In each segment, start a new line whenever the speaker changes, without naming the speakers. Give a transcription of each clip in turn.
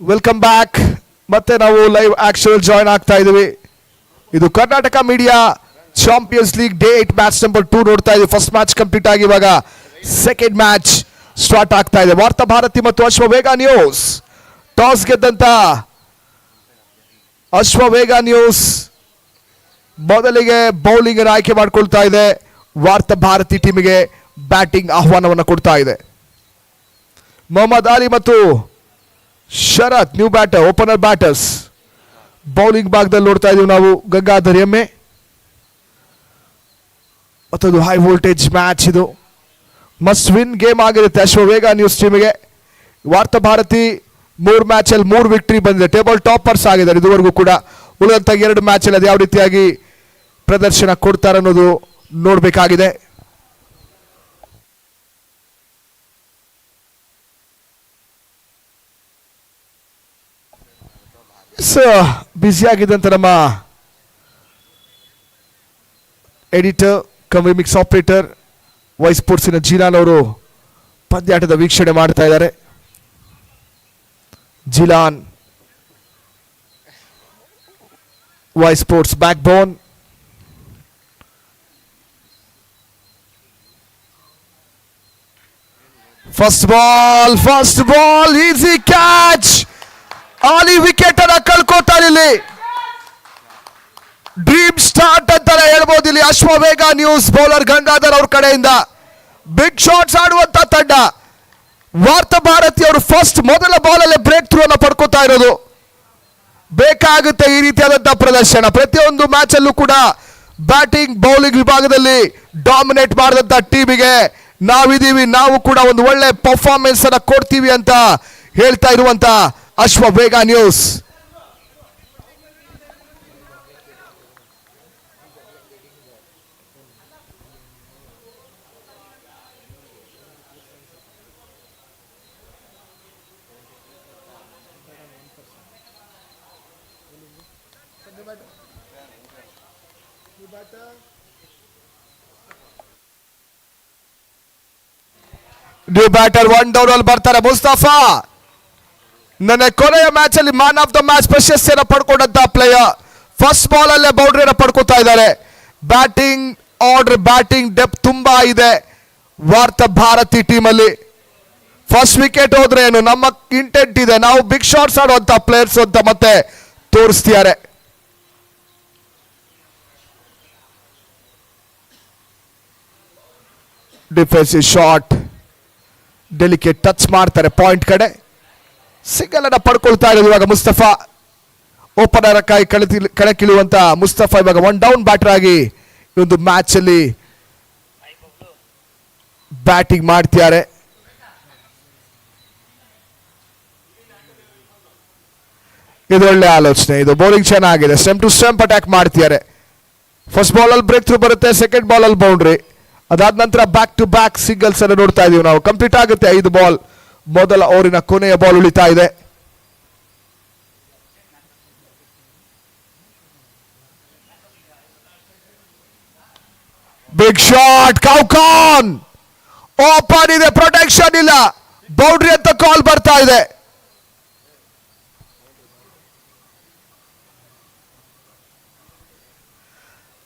Welcome back. ಮತ್ತೆ ನಾವು live action join ಆಗ್ತಾ ಇದೀವಿ. ಇದು Karnataka media champions league day 8 match number 2 ನೋಡ್ತಾ ಇದೀವಿ. ಫಸ್ಟ್ ಮ್ಯಾಚ್ ಕಂಪ್ಲೀಟ್ ಆಗಿ ಇವಾಗ ಸೆಕೆಂಡ್ ಮ್ಯಾಚ್ ಸ್ಟಾರ್ಟ್ ಆಗ್ತಾ ಇದೆ. ವಾರ್ತಾ ಭಾರತಿ ಮತ್ತು ಅಶ್ವವೇಗ ನ್ಯೂಸ್ ಟಾಸ್ ಗೆದ್ದಂತ ಅಶ್ವವೇಗ ನ್ಯೂಸ್ ಮೊದಲಿಗೆ ಬೌಲಿಂಗ್ ಆಯ್ಕೆ ಮಾಡಿಕೊಳ್ತಾ ಇದೆ. ವಾರ್ತಾ ಭಾರತಿ ಟೀಮಿಗೆ ಬ್ಯಾಟಿಂಗ್ ಆಹ್ವಾನವನ್ನು ಕೊಡ್ತಾ ಇದೆ. ಮೊಹಮ್ಮದ್ ಅಲಿ ಮತ್ತು Sharath new batter, opener batters. Bowling ಭಾಗದಲ್ಲಿ ನೋಡ್ತಾ ಇದೀವಿ ನಾವು ಗಂಗಾಧರ್ ಎಮ್ಮೆ. ಮತ್ತೊಂದು ಹೈ ವೋಲ್ಟೇಜ್ ಮ್ಯಾಚ್, ಇದು ಮಸ್ಟ್ ವಿನ್ ಗೇಮ್ ಆಗಿರುತ್ತೆ ಅಶ್ವವೇಗ ನ್ಯೂಸ್ ಟೀಮಿಗೆ. ವಾರ್ತಾ ಭಾರತಿ 3 ಮ್ಯಾಚಲ್ಲಿ 3 ವಿಕ್ಟರಿ ಬಂದಿದೆ, ಟೇಬಲ್ ಟಾಪರ್ಸ್ ಆಗಿದ್ದಾರೆ ಇದುವರೆಗೂ ಕೂಡ. ಉಳಿದಂಥ 2 ಮ್ಯಾಚಲ್ಲಿ ಅದು ಯಾವ ರೀತಿಯಾಗಿ ಪ್ರದರ್ಶನ ಕೊಡ್ತಾರೆ ಅನ್ನೋದು ನೋಡಬೇಕಾಗಿದೆ. ಬ್ಯುಸಿ ಆಗಿದ್ದಂತ ನಮ್ಮ editor cum mix operator Y ಸ್ಪೋರ್ಟ್ಸಿನ ಜಿಲಾನ್ ಅವರು ಪಂದ್ಯಾಟದ ವೀಕ್ಷಣೆ ಮಾಡ್ತಾ ಇದ್ದಾರೆ. Jeelan Y sports backbone. First ball easy catch. Ali wicket ಅನ್ನ ಕಳ್ಕೋತಾರೆ. ಇಲ್ಲಿ ಡ್ರೀಮ್ ಸ್ಟಾರ್ಟ್ ಅಂತಾನೆ ಹೇಳ್ಬೋದು. ಇಲ್ಲಿ ಅಶ್ವವೇಗ ನ್ಯೂಸ್ ಬೌಲರ್ ಗಂಗಾಧರ್ ಅವ್ರ ಕಡೆಯಿಂದ ಬಿಗ್ ಶಾಟ್ಸ್ ಆಡುವಂತ ತಂಡ. ವಾರ್ತಾ ಭಾರತಿ ಅವರು ಮೊದಲ ಬಾಲ್ ಅಲ್ಲೇ ಬ್ರೇಕ್ ಥ್ರೂ ಅನ್ನ ಪಡ್ಕೋತಾ ಇರೋದು. ಬೇಕಾಗುತ್ತೆ ಈ ರೀತಿಯಾದಂತಹ ಪ್ರದರ್ಶನ. ಪ್ರತಿಯೊಂದು ಮ್ಯಾಚ್ ಅಲ್ಲೂ ಕೂಡ ಬ್ಯಾಟಿಂಗ್ ಬೌಲಿಂಗ್ ವಿಭಾಗದಲ್ಲಿ ಡಾಮಿನೇಟ್ ಮಾಡಿದಂತ ಟೀಮಿಗೆ ನಾವಿದೀವಿ, ನಾವು ಕೂಡ ಒಂದು ಒಳ್ಳೆ ಪರ್ಫಾರ್ಮೆನ್ಸ್ ಅನ್ನ ಕೊಡ್ತೀವಿ ಅಂತ ಹೇಳ್ತಾ ಇರುವಂತ Ashwavega news. New batter 1 down ಅಲ್ಲಿ ಬರ್ತಾರೆ ಮುಸ್ತಫಾ. ನನ್ನ ಕೊನೆಯ ಮ್ಯಾಚ್ ಅಲ್ಲಿ ಮ್ಯಾನ್ ಆಫ್ ದ ಮ್ಯಾಚ್ ಪ್ರಶಸ್ತಿಯನ್ನು ಪಡ್ಕೊಂಡಂತ ಪ್ಲೇಯರ್. ಫಸ್ಟ್ ಬಾಲ್ ಅಲ್ಲೇ ಬೌಂಡ್ರಿಯನ್ನು ಪಡ್ಕೋತಾ ಇದ್ದಾರೆ. ಬ್ಯಾಟಿಂಗ್ ಆರ್ಡರ್, ಬ್ಯಾಟಿಂಗ್ ಡೆಪ್ತ್ ತುಂಬಾ ಇದೆ ವಾರ್ತಾ ಭಾರತಿ ಟೀಮ್ ಅಲ್ಲಿ. ಫಸ್ಟ್ ವಿಕೆಟ್ ಹೋದ್ರೆ ಏನು, ನಮ್ಮ ಇಂಟೆಂಟ್ ಇದೆ, ನಾವು ಬಿಗ್ ಶಾಟ್ಸ್ ಆಡುವಂತ ಪ್ಲೇಯರ್ಸ್ ಅಂತ ಮತ್ತೆ ತೋರಿಸ್ತಿದ್ದಾರೆ. ಡಿಫೆನ್ಸಿವ್ ಶಾಟ್, ಡೆಲಿಕೇಟ್ ಟಚ್ ಮಾಡ್ತಾರೆ ಪಾಯಿಂಟ್ ಕಡೆ. ಸಿಂಗಲ್ ಅನ್ನ ಪಡ್ಕೊಳ್ತಾ ಇರೋದು ಇವಾಗ ಮುಸ್ತಫಾ. ಓಪನರ್ ಕಾಯಿ ಕಣಕ್ಕಿಳುವಂತ ಮುಸ್ತಫಾ ಇವಾಗ 1 ಡೌನ್ ಬ್ಯಾಟರ್ ಆಗಿ ಈ ಒಂದು ಮ್ಯಾಚ್ ಅಲ್ಲಿ ಬ್ಯಾಟಿಂಗ್ ಮಾಡ್ತಿದ್ದಾರೆ. ಇದು ಒಳ್ಳೆ ಆಲೋಚನೆ. ಇದು ಬೌಲಿಂಗ್ ಚೆನ್ನಾಗಿದೆ, ಸ್ಟೆಂಪ್ ಟು ಸ್ಟೆಂಪ್ ಅಟ್ಯಾಕ್ ಮಾಡ್ತಿದ್ದಾರೆ. ಫಸ್ಟ್ ಬಾಲ್ ಅಲ್ಲಿ ಬ್ರೇಕ್ ಥ್ರೂ ಬರುತ್ತೆ, ಸೆಕೆಂಡ್ ಬಾಲ್ ಅಲ್ಲಿ ಬೌಂಡ್ರಿ, ಅದಾದ ನಂತರ ಬ್ಯಾಕ್ ಟು ಬ್ಯಾಕ್ ಸಿಂಗಲ್ಸ್ ಅನ್ನು ನೋಡ್ತಾ ಇದೀವಿ ನಾವು. ಕಂಪ್ಲೀಟ್ ಆಗುತ್ತೆ 5 ಬಾಲ್. ಮೊದಲ ಓವರಿನ ಕೊನೆಯ ಬಾಲ್ ಉಳಿತಾ ಇದೆ. ಬಿಗ್ ಶಾಟ್, ಕೌಕಾನ್ ಓಪನ್ ಇದೆ, ಪ್ರೊಟೆಕ್ಷನ್ ಇಲ್ಲ, ಬೌಂಡ್ರಿ ಅಂತ ಕಾಲ್ ಬರ್ತಾ ಇದೆ.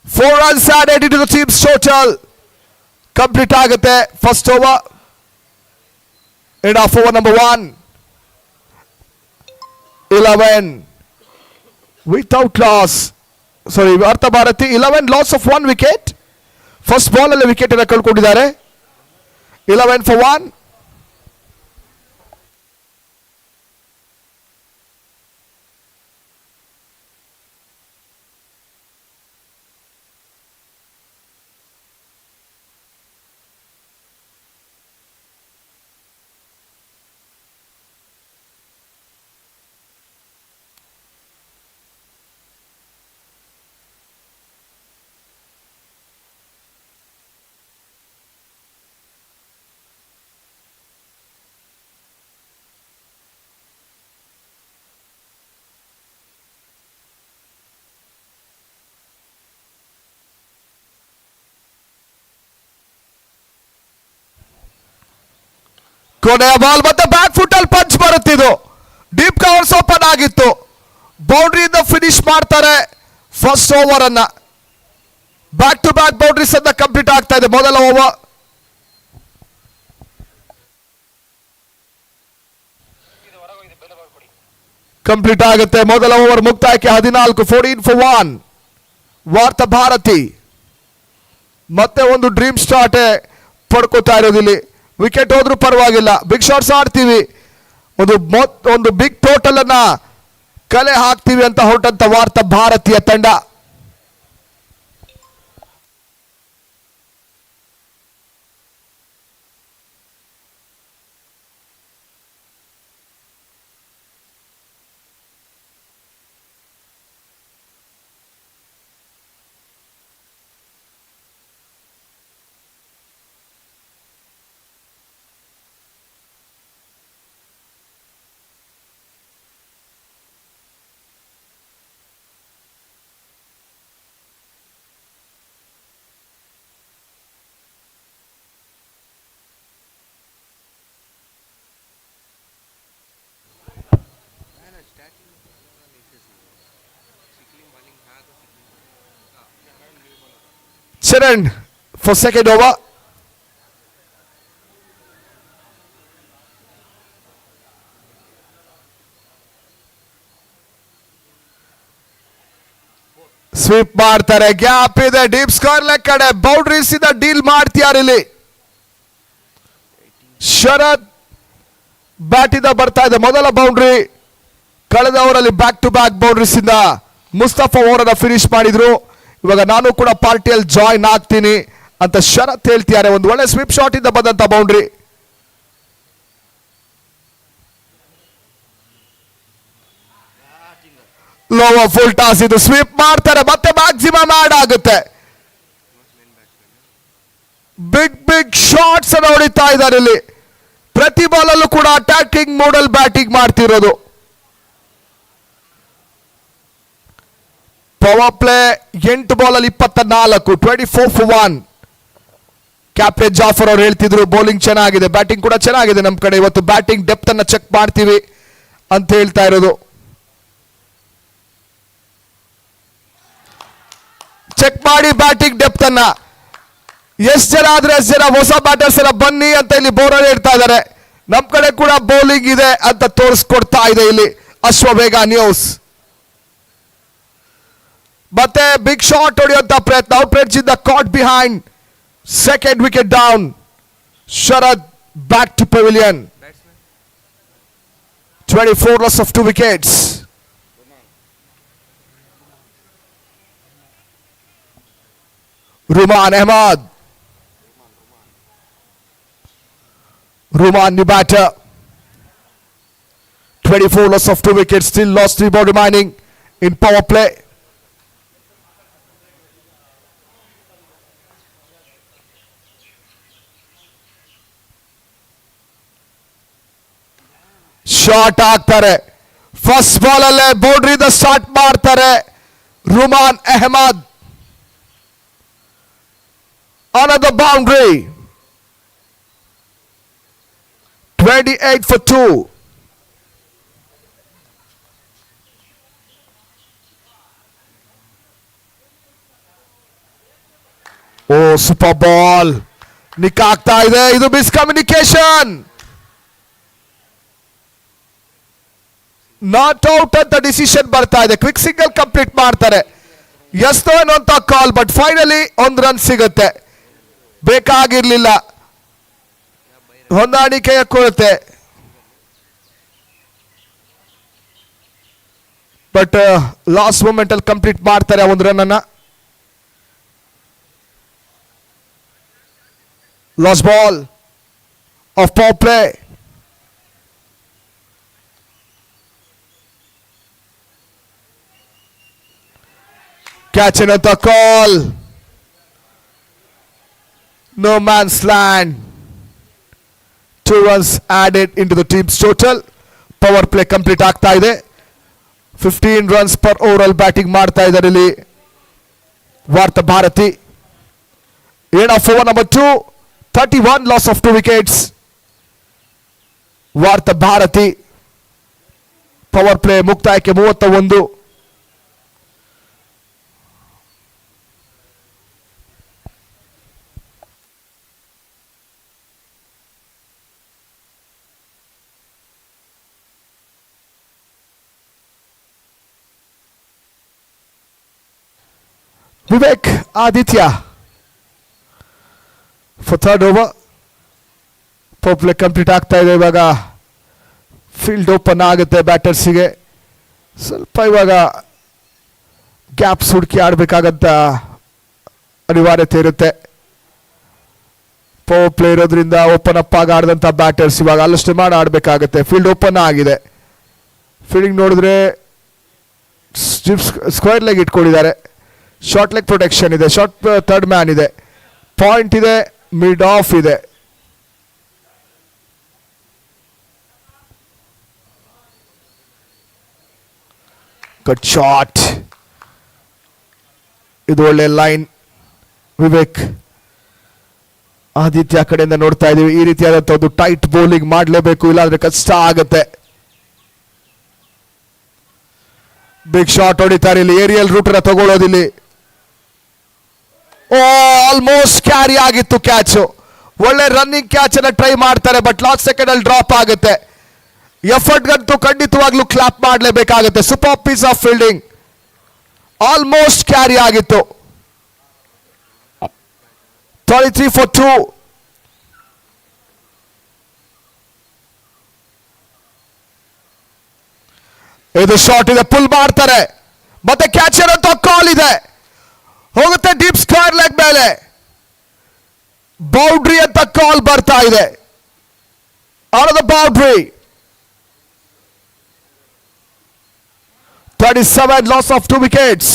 Four runs added into the team's total. Complete ಆಗುತ್ತೆ first over. End of over number 1. 11 without loss. Sorry, Vartha Bharathi 11 loss of 1 wicket. First ball ಅಲ್ಲಿ ವಿಕೆಟ್ ಅನ್ನು ಕಳ್ಕೊಂಡಿದ್ದಾರೆ. 11 for 1. ಕೊನೆಯ ಬಾಲ್ ಮತ್ತೆ ಬ್ಯಾಕ್ ಫುಟ್ ಅಲ್ಲಿ ಪಂಚ್ ಬರುತ್ತಿದ್ದು. ಡೀಪ್ ಕವರ್ಸ್ ಓಪನ್ ಆಗಿತ್ತು, ಬೌಂಡ್ರಿಯಿಂದ ಫಿನಿಶ್ ಮಾಡ್ತಾರೆ ಫಸ್ಟ್ ಓವರ್ ಅನ್ನ. ಬ್ಯಾಕ್ ಟು ಬ್ಯಾಕ್ ಬೌಂಡ್ರೀಸ್ ಅಂತ ಕಂಪ್ಲೀಟ್ ಆಗ್ತಾ ಇದೆ. ಮೊದಲ ಓವರ್ ಕಂಪ್ಲೀಟ್ ಆಗುತ್ತೆ. ಮೊದಲ ಓವರ್ ಮುಕ್ತಾಯಕ್ಕೆ 14 14 for 1. ವಾರ್ತಾ ಭಾರತಿ ಮತ್ತೆ ಒಂದು ಡ್ರೀಮ್ ಸ್ಟಾರ್ಟ್ ಪಡ್ಕೋತಾ ಇರೋದಿಲ್ಲಿ. ವಿಕೆಟ್ ಹೋದ್ರೂ ಪರವಾಗಿಲ್ಲ, ಬಿಗ್ ಶಾಟ್ಸ್ ಆಡ್ತೀವಿ, ಒಂದು ಬಿಗ್ ಟೋಟಲ್ ಅನ್ನ ಕಲೆ ಹಾಕ್ತೀವಿ ಅಂತ ಹೊರಟಂತ ವಾರ್ತಾ ಭಾರತೀಯ ತಂಡ. Sharan for second over. Sweep ಮಾಡ್ತಾರೆ, ಗ್ಯಾಪ್ ಇದೆ, ಡೀಪ್ ಸ್ಕೋರ್ ಕಡೆ ಬೌಂಡ್ರೀಸ್ ಇಂದ ಡೀಲ್ ಮಾಡ್ತಿದ್ದಾರೆ ಇಲ್ಲಿ. ಶರತ್ ಬ್ಯಾಟ್ ಇಂದ ಬರ್ತಾ ಇದೆ ಮೊದಲ ಬೌಂಡ್ರಿ. ಕಳೆದ ಓವರಲ್ಲಿ ಬ್ಯಾಕ್ ಟು ಬ್ಯಾಕ್ ಬೌಂಡ್ರೀಸ್ ಇಂದ ಮುಸ್ತಫಾ ಓವರನ್ನ ಫಿನಿಶ್ ಮಾಡಿದ್ರು. ಇವಾಗ ನಾನು ಕೂಡ ಪಾರ್ಟಿಯಲ್ಲಿ ಜಾಯ್ನ್ ಆಗ್ತೀನಿ ಅಂತ ಶರತ್ ಹೇಳ್ತಿದ್ದಾರೆ. ಒಂದು ಒಳ್ಳೆ ಸ್ವೀಪ್ ಶಾಟ್ ಇಂದ ಬಂದಂತ ಬೌಂಡ್ರಿ. ಲೋವರ್ ಫುಲ್ ಟಾಸ್, ಇದು ಸ್ವೀಪ್ ಮಾಡ್ತಾರೆ, ಮತ್ತೆ ಮ್ಯಾಕ್ಸಿಮಮ್ ಆಡ್ ಆಗುತ್ತೆ. ಬಿಗ್ ಬಿಗ್ ಶಾಟ್ಸ್ ಅನ್ನು ಹೊಡಿತಾ ಇದ್ದಾರೆ ಇಲ್ಲಿ. ಪ್ರತಿ ಬಾಲ್ ಅಲ್ಲೂ ಕೂಡ ಅಟ್ಯಾಕಿಂಗ್ ಮೂಡಲ್ ಬ್ಯಾಟಿಂಗ್ ಮಾಡ್ತಿರೋದು. ಪವರ್ ಪ್ಲೇ 8 ಬಾಲ್ ಅಲ್ಲಿ 24, 24 for 1. ಕ್ಯಾಪ್ಟನ್ ಜಾಫರ್ ಅವರು ಹೇಳ್ತಿದ್ರು ಬೌಲಿಂಗ್ ಚೆನ್ನಾಗಿದೆ, ಬ್ಯಾಟಿಂಗ್ ಕೂಡ ಚೆನ್ನಾಗಿದೆ ನಮ್ಮ ಕಡೆ, ಇವತ್ತು ಬ್ಯಾಟಿಂಗ್ ಡೆಪ್ತ್ ಅನ್ನ ಚೆಕ್ ಮಾಡ್ತೀವಿ ಅಂತ ಹೇಳ್ತಾ ಇರೋದು. ಚೆಕ್ ಮಾಡಿ ಬ್ಯಾಟಿಂಗ್ ಡೆಪ್ತ್ ಅನ್ನ. ಎಷ್ಟು ಜನ ಆದ್ರೆ ಎಷ್ಟು ಜನ ಹೊಸ ಬ್ಯಾಟರ್ಸ್ ಎಲ್ಲ ಬನ್ನಿ ಅಂತ ಇಲ್ಲಿ ಬೋರರ್ ಹೇಳ್ತಾ ಇದ್ದಾರೆ. ನಮ್ ಕಡೆ ಕೂಡ ಬೌಲಿಂಗ್ ಇದೆ ಅಂತ ತೋರಿಸ್ಕೊಡ್ತಾ ಇದೆ ಇಲ್ಲಿ ಅಶ್ವವೇಗ ನ್ಯೂಸ್. ಮತ್ತೆ ಬಿಗ್ ಶಾಟ್ ಹೊಡೆಯುವಂತ ಪ್ರಯತ್ನ. ಔಟ್ರೇಜ್ ಇಂದ caught behind, second wicket down. Sharad back to pavilion. 24 loss of 2 wickets. Ruman Ahmed. Ruman, new batter. 24 loss of 2 wickets. Still lost 3 ball remaining in power play. Shot ಆಗ್ತಾರೆ. First ball ಅಲ್ಲೇ ಬೌಂಡ್ರಿಯಿಂದ start ಮಾಡ್ತಾರೆ Ruman Ahmed. Another boundary. 28 for 2. Oh, super ball. Nick ಆಗ್ತಾ ಇದೆ, ಇದು miscommunication. Not out ಅಂತ decision ಬರ್ತಾ ಇದೆ. ಕ್ವಿಕ್ ಸಿಂಗಲ್ ಕಂಪ್ಲೀಟ್ ಮಾಡ್ತಾರೆ. ಎಷ್ಟೋ ಅನ್ನುವಂತ ಕಾಲ್, ಬಟ್ ಫೈನಲಿ 1 ರನ್ ಸಿಗುತ್ತೆ. ಬೇಕಾಗಿರ್ಲಿಲ್ಲ, ಹೊಂದಾಣಿಕೆಯ ಕೊರತೆ. ಬಟ್ ಲಾಸ್ಟ್ ಮೂಮೆಂಟ್ ಅಲ್ಲಿ ಕಂಪ್ಲೀಟ್ ಮಾಡ್ತಾರೆ 1 ರನ್ ಅನ್ನ. Last ball of power play. Catch another call. No man's land. 2 runs added into the team's total. Power play complete ಆಗ್ತಾ ಇದೆ. 15 runs per overall batting ಮಾಡ್ತಾ ಇದ್ದಾರೆ ಇಲ್ಲಿ ವಾರ್ತಾ Bharati. End of over number 2. 31 loss of 2 wickets. ವಾರ್ತಾ Bharati power play ಮುಕ್ತಾಯಕ್ಕೆ 31. Vivek Aditya for third over. Power play complete ಆಗ್ತಾ ಇದೆ. ಇವಾಗ ಫೀಲ್ಡ್ ಓಪನ್ ಆಗುತ್ತೆ ಬ್ಯಾಟರ್ಸಿಗೆ. ಸ್ವಲ್ಪ ಇವಾಗ ಗ್ಯಾಪ್ಸ್ ಹುಡುಕಿ ಆಡಬೇಕಾಗಂತ ಅನಿವಾರ್ಯತೆ ಇರುತ್ತೆ. ಪವರ್ ಪ್ಲೇ ಇರೋದ್ರಿಂದ ಓಪನ್ ಅಪ್ ಆಗಿ ಆಡಿದಂಥ ಬ್ಯಾಟರ್ಸ್ ಇವಾಗ ಅಲ್ಲಷ್ಟೇ ಮಾಡಿ ಆಡಬೇಕಾಗತ್ತೆ. ಫೀಲ್ಡ್ ಓಪನ್ ಆಗಿದೆ. ಫೀಲ್ಡಿಂಗ್ ನೋಡಿದ್ರೆ ಸ್ಕ್ವೇರ್ ಲೆಗ್ ಇಟ್ಕೊಂಡಿದ್ದಾರೆ. ಶಾರ್ಟ್ ಲೆಗ್ ಪ್ರೊಟೆಕ್ಷನ್ ಇದೆ. ಶಾರ್ಟ್ ಥರ್ಡ್ ಮ್ಯಾನ್ ಇದೆ. ಪಾಯಿಂಟ್ ಇದೆ. ಮಿಡ್ ಆಫ್ ಇದೆ. Good shot. ಇದು ಒಳ್ಳೆ ಲೈನ್. ವಿವೇಕ್ ಆದಿತ್ಯ ಕಡೆಯಿಂದ ನೋಡ್ತಾ ಇದೀವಿ. ಈ ರೀತಿಯಾದಂಥ ಒಂದು ಟೈಟ್ ಬೌಲಿಂಗ್ ಮಾಡಲೇಬೇಕು, ಇಲ್ಲಾಂದ್ರೆ ಕಷ್ಟ ಆಗುತ್ತೆ. ಬಿಗ್ ಶಾಟ್ ಹೊಡಿತಾರೆ ಇಲ್ಲಿ. ಏರಿಯಲ್ ರೂಟ್ ಅನ್ನ ತಗೊಳ್ಳೋದಿಲ್ಲಿ. ಆಲ್ಮೋಸ್ಟ್ ಕ್ಯಾರಿ ಆಗಿತ್ತು ಕ್ಯಾಚ್. ಒಳ್ಳೆ ರನ್ನಿಂಗ್ ಕ್ಯಾಚ್ ಅನ್ನ ಟ್ರೈ ಮಾಡ್ತಾರೆ, ಬಟ್ ಲಾಸ್ಟ್ ಸೆಕೆಂಡ್ ಅಲ್ಲಿ ಡ್ರಾಪ್ ಆಗುತ್ತೆ. ಎಫರ್ಟ್ ಗಂತೂ ಖಂಡಿತವಾಗ್ಲೂ ಕ್ಲಾಪ್ ಮಾಡಲೇಬೇಕಾಗುತ್ತೆ. Super piece of fielding. Almost carry ಆಗಿತ್ತು. 33 for 2. ಇದು ಶಾಟ್ ಇದೆ. ಪುಲ್ ಮಾಡ್ತಾರೆ. ಮತ್ತೆ ಕ್ಯಾಚರ್ ಅಂತ ಕಾಲ್ ಇದೆ. ಹೋಗುತ್ತೆ ಡೀಪ್ ಸ್ಕ್ವೇರ್ ಲೆಗ್ ಮೇಲೆ. ಬೌಂಡ್ರಿ ಅಂತ ಕಾಲ್ ಬರ್ತಾ ಇದೆ. Out of the boundary. 37 loss of 2 wickets.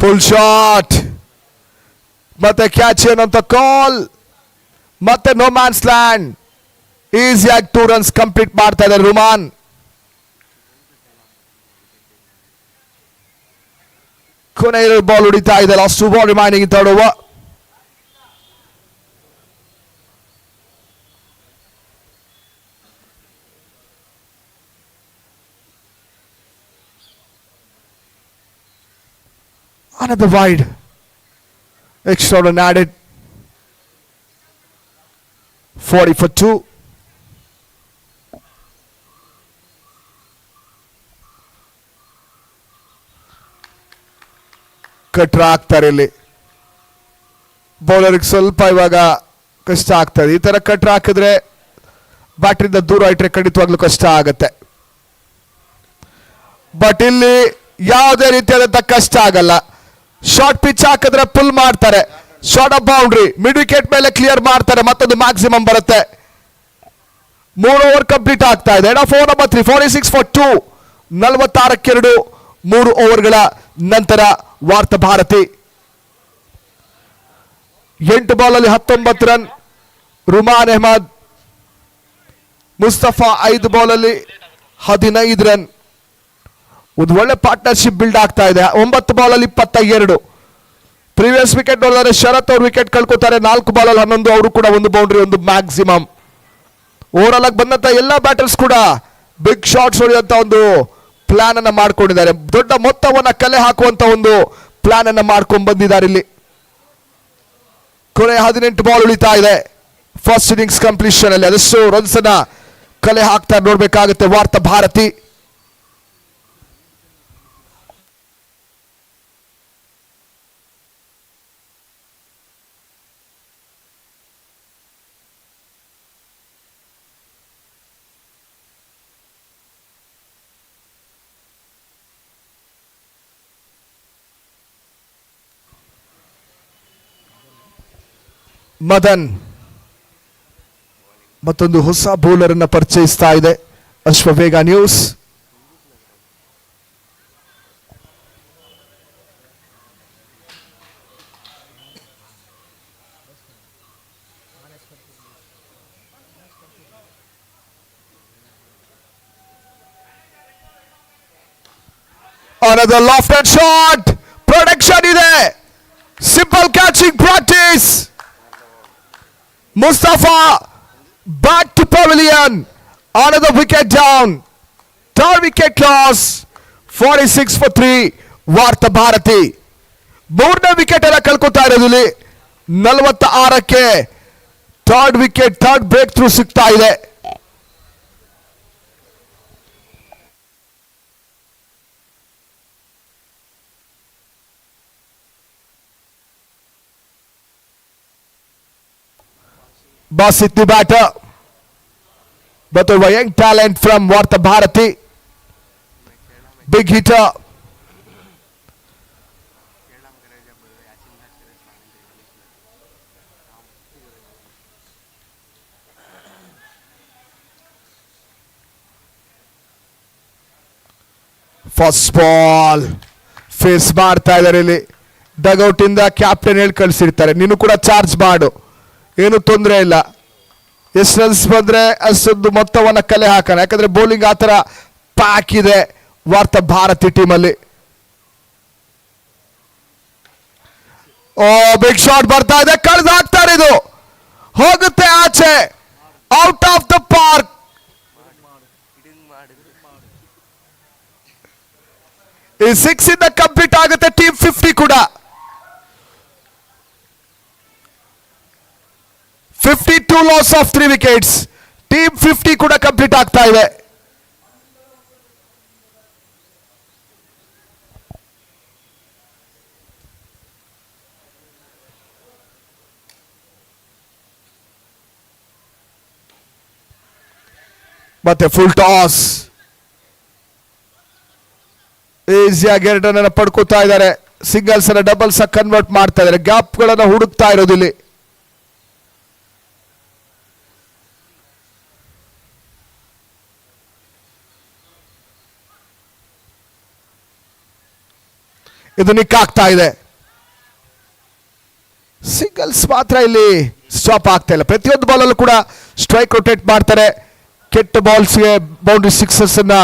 Full shot. ಮತ್ತೆ ಕ್ಯಾಚ್ ಏನಂತ ಕಾಲ್. ಮತ್ತೆ ನೋ ಮ್ಯಾನ್ಸ್ ಲ್ಯಾಂಡ್. ಈಸಿಯಾಗಿ 2 runs ಕಂಪ್ಲೀಟ್ ಮಾಡ್ತಾ ಇದ್ದಾರೆ ರುಮಾನ್. ಕೊನೆ 2 ಬಾಲ್ ಹೊಡಿತಾ ಇದೆ. Last 2 ball remaining in third over. Another wide. Extra run added. 40 for 2. ಕಟ್ರ ಆಗ್ತಾರೆ ಇಲ್ಲಿ. ಬೌಲರ್ಗೆ ಸ್ವಲ್ಪ ಇವಾಗ ಕಷ್ಟ ಆಗ್ತದೆ. ಈ ತರ ಕಟ್ರ ಹಾಕಿದ್ರೆ ಬ್ಯಾಟ್ರಿಂದ ದೂರ ಇಟ್ಟರೆ ಖಂಡಿತವಾಗ್ಲೂ ಕಷ್ಟ ಆಗುತ್ತೆ. ಬಟ್ ಇಲ್ಲಿ ಯಾವುದೇ ರೀತಿಯಾದಂಥ ಕಷ್ಟ ಆಗಲ್ಲ. ಶಾರ್ಟ್ ಪಿಚ್ ಹಾಕಿದ್ರೆ ಪುಲ್ ಮಾಡ್ತಾರೆ. Short of boundary. Mid wicket ಮೇಲೆ ಕ್ಲಿಯರ್ ಮಾಡ್ತಾರೆ. ಮತ್ತೊಂದು ಮ್ಯಾಕ್ಸಿಮಮ್ ಬರುತ್ತೆ. 3 ಓವರ್ ಕಂಪ್ಲೀಟ್ ಆಗ್ತಾ ಇದೆ. Four number 3 46 for 2. 46ಕ್ಕೆ 2. 3 ಓವರ್ಗಳ ನಂತರ ವಾರ್ತಾ ಭಾರತಿ 8 ಬಾಲಲ್ಲಿ 19 ರನ್. ರುಮಾನ್ ಅಹ್ಮದ್ ಮುಸ್ತಫಾ 5 ಬಾಲಲ್ಲಿ 15 ರನ್. ಒಂದು ಒಳ್ಳೆ ಪಾರ್ಟ್ನರ್ಶಿಪ್ ಬಿಲ್ಡ್ ಆಗ್ತಾ ಇದೆ. 9 ಬಾಲಲ್ಲಿ 22. ಪ್ರೀವಿಯಸ್ ವಿಕೆಟ್ ನೋಡಿದ್ರೆ ಶರತ್ ಅವರು ವಿಕೆಟ್ ಕಳ್ಕೊತಾರೆ. 4 ಬಾಲಲ್ಲಿ 11. ಅವರು ಕೂಡ 1 ಬೌಂಡ್ರಿ 1 ಮ್ಯಾಕ್ಸಿಮಮ್. ಓವರ್ ಆಗಿ ಬಂದಂತ ಎಲ್ಲ ಬ್ಯಾಟರ್ಸ್ ಕೂಡ ಬಿಗ್ ಶಾಟ್ಸ್ ಹೊಡೆಯುವಂತ ಒಂದು ಪ್ಲಾನ್ ಅನ್ನ ಮಾಡ್ಕೊಂಡಿದ್ದಾರೆ. ದೊಡ್ಡ ಮೊತ್ತವನ್ನ ಕಲೆ ಹಾಕುವಂತ ಒಂದು ಪ್ಲಾನ್ ಅನ್ನ ಮಾಡ್ಕೊಂಡು ಬಂದಿದ್ದಾರೆ. ಇಲ್ಲಿ ಕೊನೆ 18 ಬಾಲ್ ಉಳಿತಾ ಇದೆ ಫಸ್ಟ್ ಇನ್ನಿಂಗ್ಸ್ ಕಂಪ್ಲೀಷನ್ ಅಲ್ಲಿ. ಅದಷ್ಟು ರನ್ಸ್ ಅನ್ನ ಕಲೆ ಹಾಕ್ತಾ ನೋಡ್ಬೇಕಾಗುತ್ತೆ ವಾರ್ತಾ ಭಾರತಿ. ಮದನ್ ಮತ್ತೊಂದು ಹೊಸ ಬೌಲರ್ ಅನ್ನ ಪರಿಚಯಿಸ್ತಾ ಇದೆ Ashwavega news. Another lofted shot. Protection ಇದೆ. Simple catching practice. Mustafa back to pavilion. Another wicket down. Third wicket loss. 46 for 3. ವಾರ್ತಾ ಭಾರತಿ ಮೂರನೇ ವಿಕೆಟ್ ಎಲ್ಲ ಕಳ್ಕೊತಾ ಇರೋದಿಲ್ಲಿ. 46ಕ್ಕೆ third wicket, third break through ಸಿಗ್ತಾ ಇದೆ. Basit the batter, but a young talent from Varta Bharati, big hitter. First ball face ಮಾಡ್ತಾ ಇದ್ದಾರೆ ಇಲ್ಲಿ. ಡಗ್ಔಟ್ ಇಂದ ಕ್ಯಾಪ್ಟನ್ ಹೇಳಿ ಕಳಿಸಿರ್ತಾರೆ, ನೀನು ಕೂಡ ಚಾರ್ಜ್ ಮಾಡು, ಏನು ತೊಂದರೆ ಇಲ್ಲ, ಎಷ್ಟು ರನ್ಸ್ ಬಂದ್ರೆ ಅಷ್ಟೊಂದು ಮೊತ್ತವನ್ನು ಕಲೆ ಹಾಕೋಣ. ಯಾಕಂದ್ರೆ ಬೌಲಿಂಗ್ ಆ ಥರ ಪ್ಯಾಕ್ ಇದೆ ವಾರ್ತಾ ಭಾರತಿ ಟೀಮಲ್ಲಿ. ಓ ಬಿಗ್ ಶಾಟ್ ಬರ್ತಾ ಇದೆ, ಕಳೆದು ಹಾಕ್ತಾರೆ, ಇದು ಹೋಗುತ್ತೆ ಆಚೆ, ಔಟ್ ಆಫ್ ದ ಪಾರ್ಕ್. ಈ 6 ಇಂದ ಕಂಪ್ಲೀಟ್ ಆಗುತ್ತೆ ಟೀಮ್ 50 ಕೂಡ. 52 ಲಾಸ್ ಆಫ್ 3 ವಿಕೆಟ್ಸ್. ಟೀಮ್ 50 ಕೂಡ ಕಂಪ್ಲೀಟ್ ಆಗ್ತಾ ಇದೆ. ಮತ್ತೆ ಫುಲ್ ಟಾಸ್, ಈಸಿಯಾಗಿ ಎರಡನ್ನ ಪಡ್ಕೋತಾ ಇದ್ದಾರೆ. ಸಿಂಗಲ್ಸ್ ಅನ್ನ ಡಬಲ್ಸ್ ಕನ್ವರ್ಟ್ ಮಾಡ್ತಾ ಇದ್ದಾರೆ. ಗ್ಯಾಪ್ ಗಳನ್ನ ಹುಡುಕ್ತಾ ಇರೋದಿಲ್ಲಿ. ಇದು ನಿಕ್ ಆಗ್ತಾ ಇದೆ. ಸಿಂಗಲ್ಸ್ ಮಾತ್ರ ಇಲ್ಲಿ ಸ್ಟಾಪ್ ಆಗ್ತಾ ಇಲ್ಲ. ಪ್ರತಿಯೊಂದು ಬಾಲ್ ಅಲ್ಲೂ ಕೂಡ ಸ್ಟ್ರೈಕ್ ರೊಟೇಟ್ ಮಾಡ್ತಾರೆ. ಕೆಟ್ಟ ಬಾಲ್ಸ್ಗೆ ಬೌಂಡ್ರಿ ಸಿಕ್ಸಸ್ ಅನ್ನ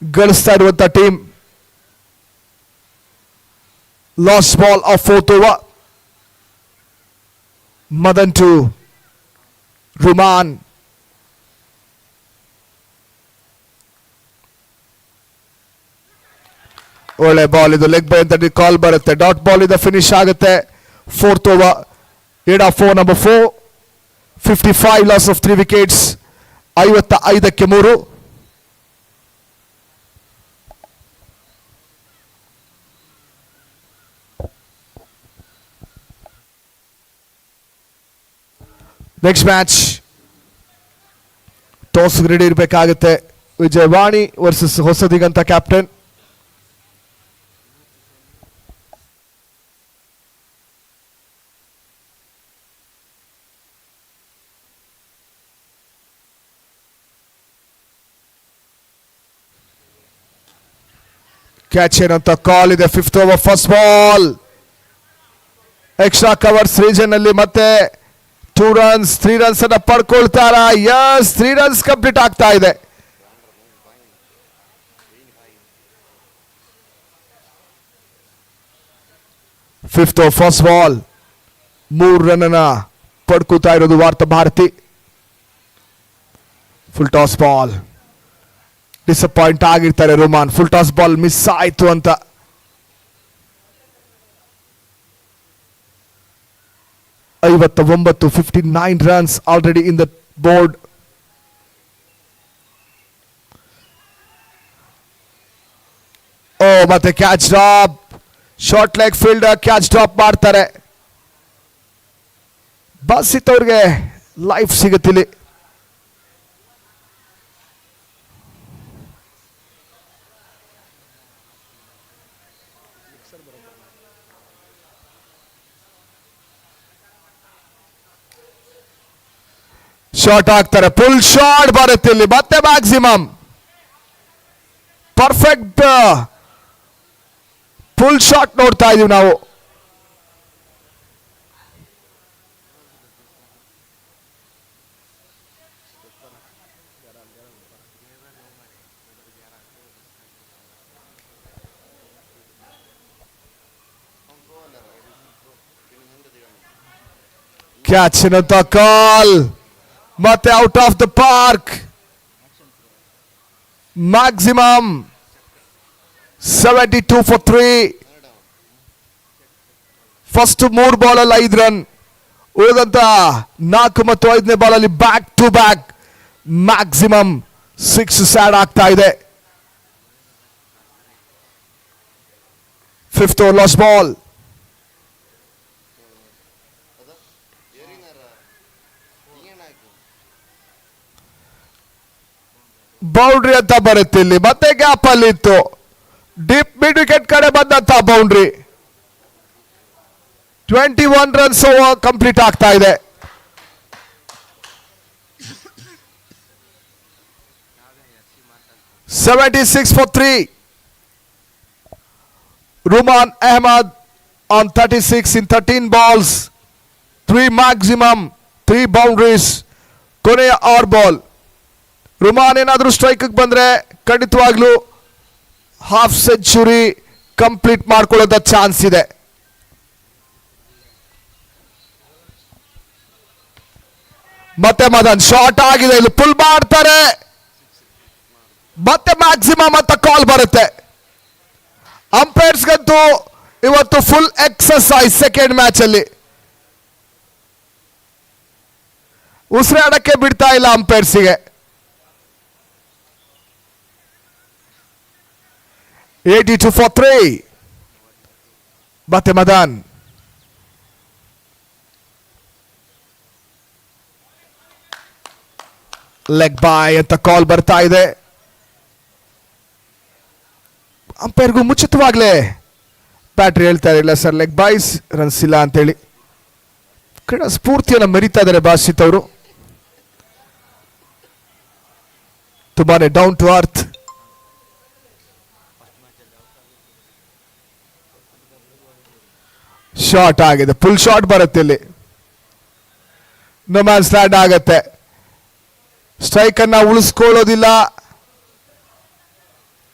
ಗಳಿಸ್ತಾ ಇರುವಂತ team. Last ball of 4th over. Madan to Ruman. ಒಳ್ಳೆ ಬಾಲ್ ಇದು, ಲೆಗ್ ಬೈ ಅಂತ ಕಾಲ್ ಬರುತ್ತೆ. ಡಾಟ್ ಬಾಲ್ ಇಂದ ಫಿನಿಶ್ ಆಗುತ್ತೆ. 4th over. End of 4 number 4. 55 loss of 3 wickets. 55ಕ್ಕೆ 3. ನೆಕ್ಸ್ಟ್ ಮ್ಯಾಚ್ ಟಾಸ್ ರೆಡಿ ಇರಬೇಕಾಗುತ್ತೆ. Vijayavani versus Hosadiganta captain. Catch ಏನಂತ ಕಾಲ್ ಇದೆ. 5th over. First ball extra covers region ಅಲ್ಲಿ ಮತ್ತೆ 2 runs 3 runs ಅನ್ನ ಪಡ್ಕೊಳ್ತಾರ. ಯಸ್, 3 runs ಕಂಪ್ಲೀಟ್ ಆಗ್ತಾ ಇದೆ. Fifth over first ball 3 run ಅನ್ನ ಪಡ್ಕೋತಾ ಇರೋದು Vartha Bharathi. Full toss ball. Disappoint ಆಗಿರ್ತಾರೆ Ruman. Full toss ball miss ಆಯ್ತು ಅಂತ. ಐವತ್ತ 59 runs already in the board. ಮತ್ತೆ catch drop. Short leg fielder catch drop ಮಾಡ್ತಾರೆ. ಬಾಸಿತ್ ಅವ್ರಿಗೆ ಲೈಫ್ ಸಿಗುತ್ತಿಲ್ಲಿ. ಶಾರ್ಟ್ ಆಗ್ತಾರೆ. ಫುಲ್ ಶಾರ್ಟ್ ಬರುತ್ತೆ ಇಲ್ಲಿ. ಮತ್ತೆ ಮ್ಯಾಕ್ಸಿಮಮ್ ಪರ್ಫೆಕ್ಟ್ ಫುಲ್ ಶಾಟ್ ನೋಡ್ತಾ ಇದೀವಿ ನಾವು. ಕ್ಯಾಚಿನಂತ ಕಾಲ್ ಮತ್ತೆ out of the park. Maximum 72 for 3. First 3 ಬಾಲಲ್ಲಿ 5 ರನ್, ಉಳಿದಂತ 4 ಮತ್ತು 5ನೇ ಬಾಲಲ್ಲಿ back to back maximum 6 sad ಆಗ್ತಾ ಇದೆ. 5th over last ball. Boundary ಅಂತ ಬರುತ್ತೆ ಇಲ್ಲಿ, ಮತ್ತೆ ಗ್ಯಾಪ್ ಅಲ್ಲಿ ಇತ್ತು. ಡೀಪ್ ಮಿಡ್ ವಿಕೆಟ್ ಕಡೆ ಬಂದಂತ ಬೌಂಡ್ರಿ. 21 ರನ್ಸ್ ಓವರ್ ಕಂಪ್ಲೀಟ್ ಆಗ್ತಾ ಇದೆ. $76 for 3. Ruman Ahmed on 36 in 13 balls. 3 maximum, 3 boundaries. ಕೊನೆಯ 6 ಬಾಲ್. ರುಮಾನ್ ಏನಾದರೂ ಸ್ಟ್ರೈಕ್ ಬಂದ್ರೆ ಖಂಡಿತವಾಗ್ಲೂ ಹಾಫ್ ಸೆಂಚುರಿ ಕಂಪ್ಲೀಟ್ ಮಾಡ್ಕೊಳ್ಳೋದ ಚಾನ್ಸ್ ಇದೆ. ಮತ್ತೆ ಮದನ್ ಶಾರ್ಟ್ ಆಗಿದೆ, ಇಲ್ಲಿ ಪುಲ್ ಮಾಡ್ತಾರೆ, ಮತ್ತೆ ಮ್ಯಾಕ್ಸಿಮಮ್ ಅಂತ ಕಾಲ್ ಬರುತ್ತೆ. ಅಂಪೈರ್ಸ್ಗಂತೂ ಇವತ್ತು ಫುಲ್ ಎಕ್ಸರ್ಸೈಸ್ ಸೆಕೆಂಡ್ ಮ್ಯಾಚ್ ಅಲ್ಲಿ. ಉಸಿರಾಡಕ್ಕೆ ಬಿಡ್ತಾ ಇಲ್ಲ ಅಂಪೈರ್ಸ್ಗೆ. 82 for 3. ಮತ್ತೆ ಮದನ್ ಲೆಗ್ ಬಾಯ್ ಅಂತ ಕಾಲ್ ಬರ್ತಾ ಇದೆ. ಅಂಪೈರ್ಗೂ ಮುಂಚಿತವಾಗ್ಲೇ ಬ್ಯಾಟ್ರಿ ಹೇಳ್ತಾ ಇರಲಿಲ್ಲ ಸರ್ ಲೆಗ್ ಬಾಯ್ಸ್ ರನ್ಸ್ ಇಲ್ಲ ಅಂತೇಳಿ. ಕ್ರೀಡಾ ಸ್ಫೂರ್ತಿಯನ್ನು ಮೆರಿತಾ ಇದ್ದಾರೆ ಬಾಸಿತ್ ಅವರು. ತುಂಬಾನೇ ಡೌನ್ ಟು ಅರ್ತ್. ಶಾರ್ಟ್ ಆಗಿದೆ, ಫುಲ್ ಶಾರ್ಟ್ ಬರುತ್ತೆ ಇಲ್ಲಿ. ನೋ ಮ್ಯಾನ್ಸ್ ಲ್ಯಾಂಡ್ ಆಗತ್ತೆ. ಸ್ಟ್ರೈಕ್ ಅನ್ನ ಉಳಿಸ್ಕೊಳ್ಳೋದಿಲ್ಲ,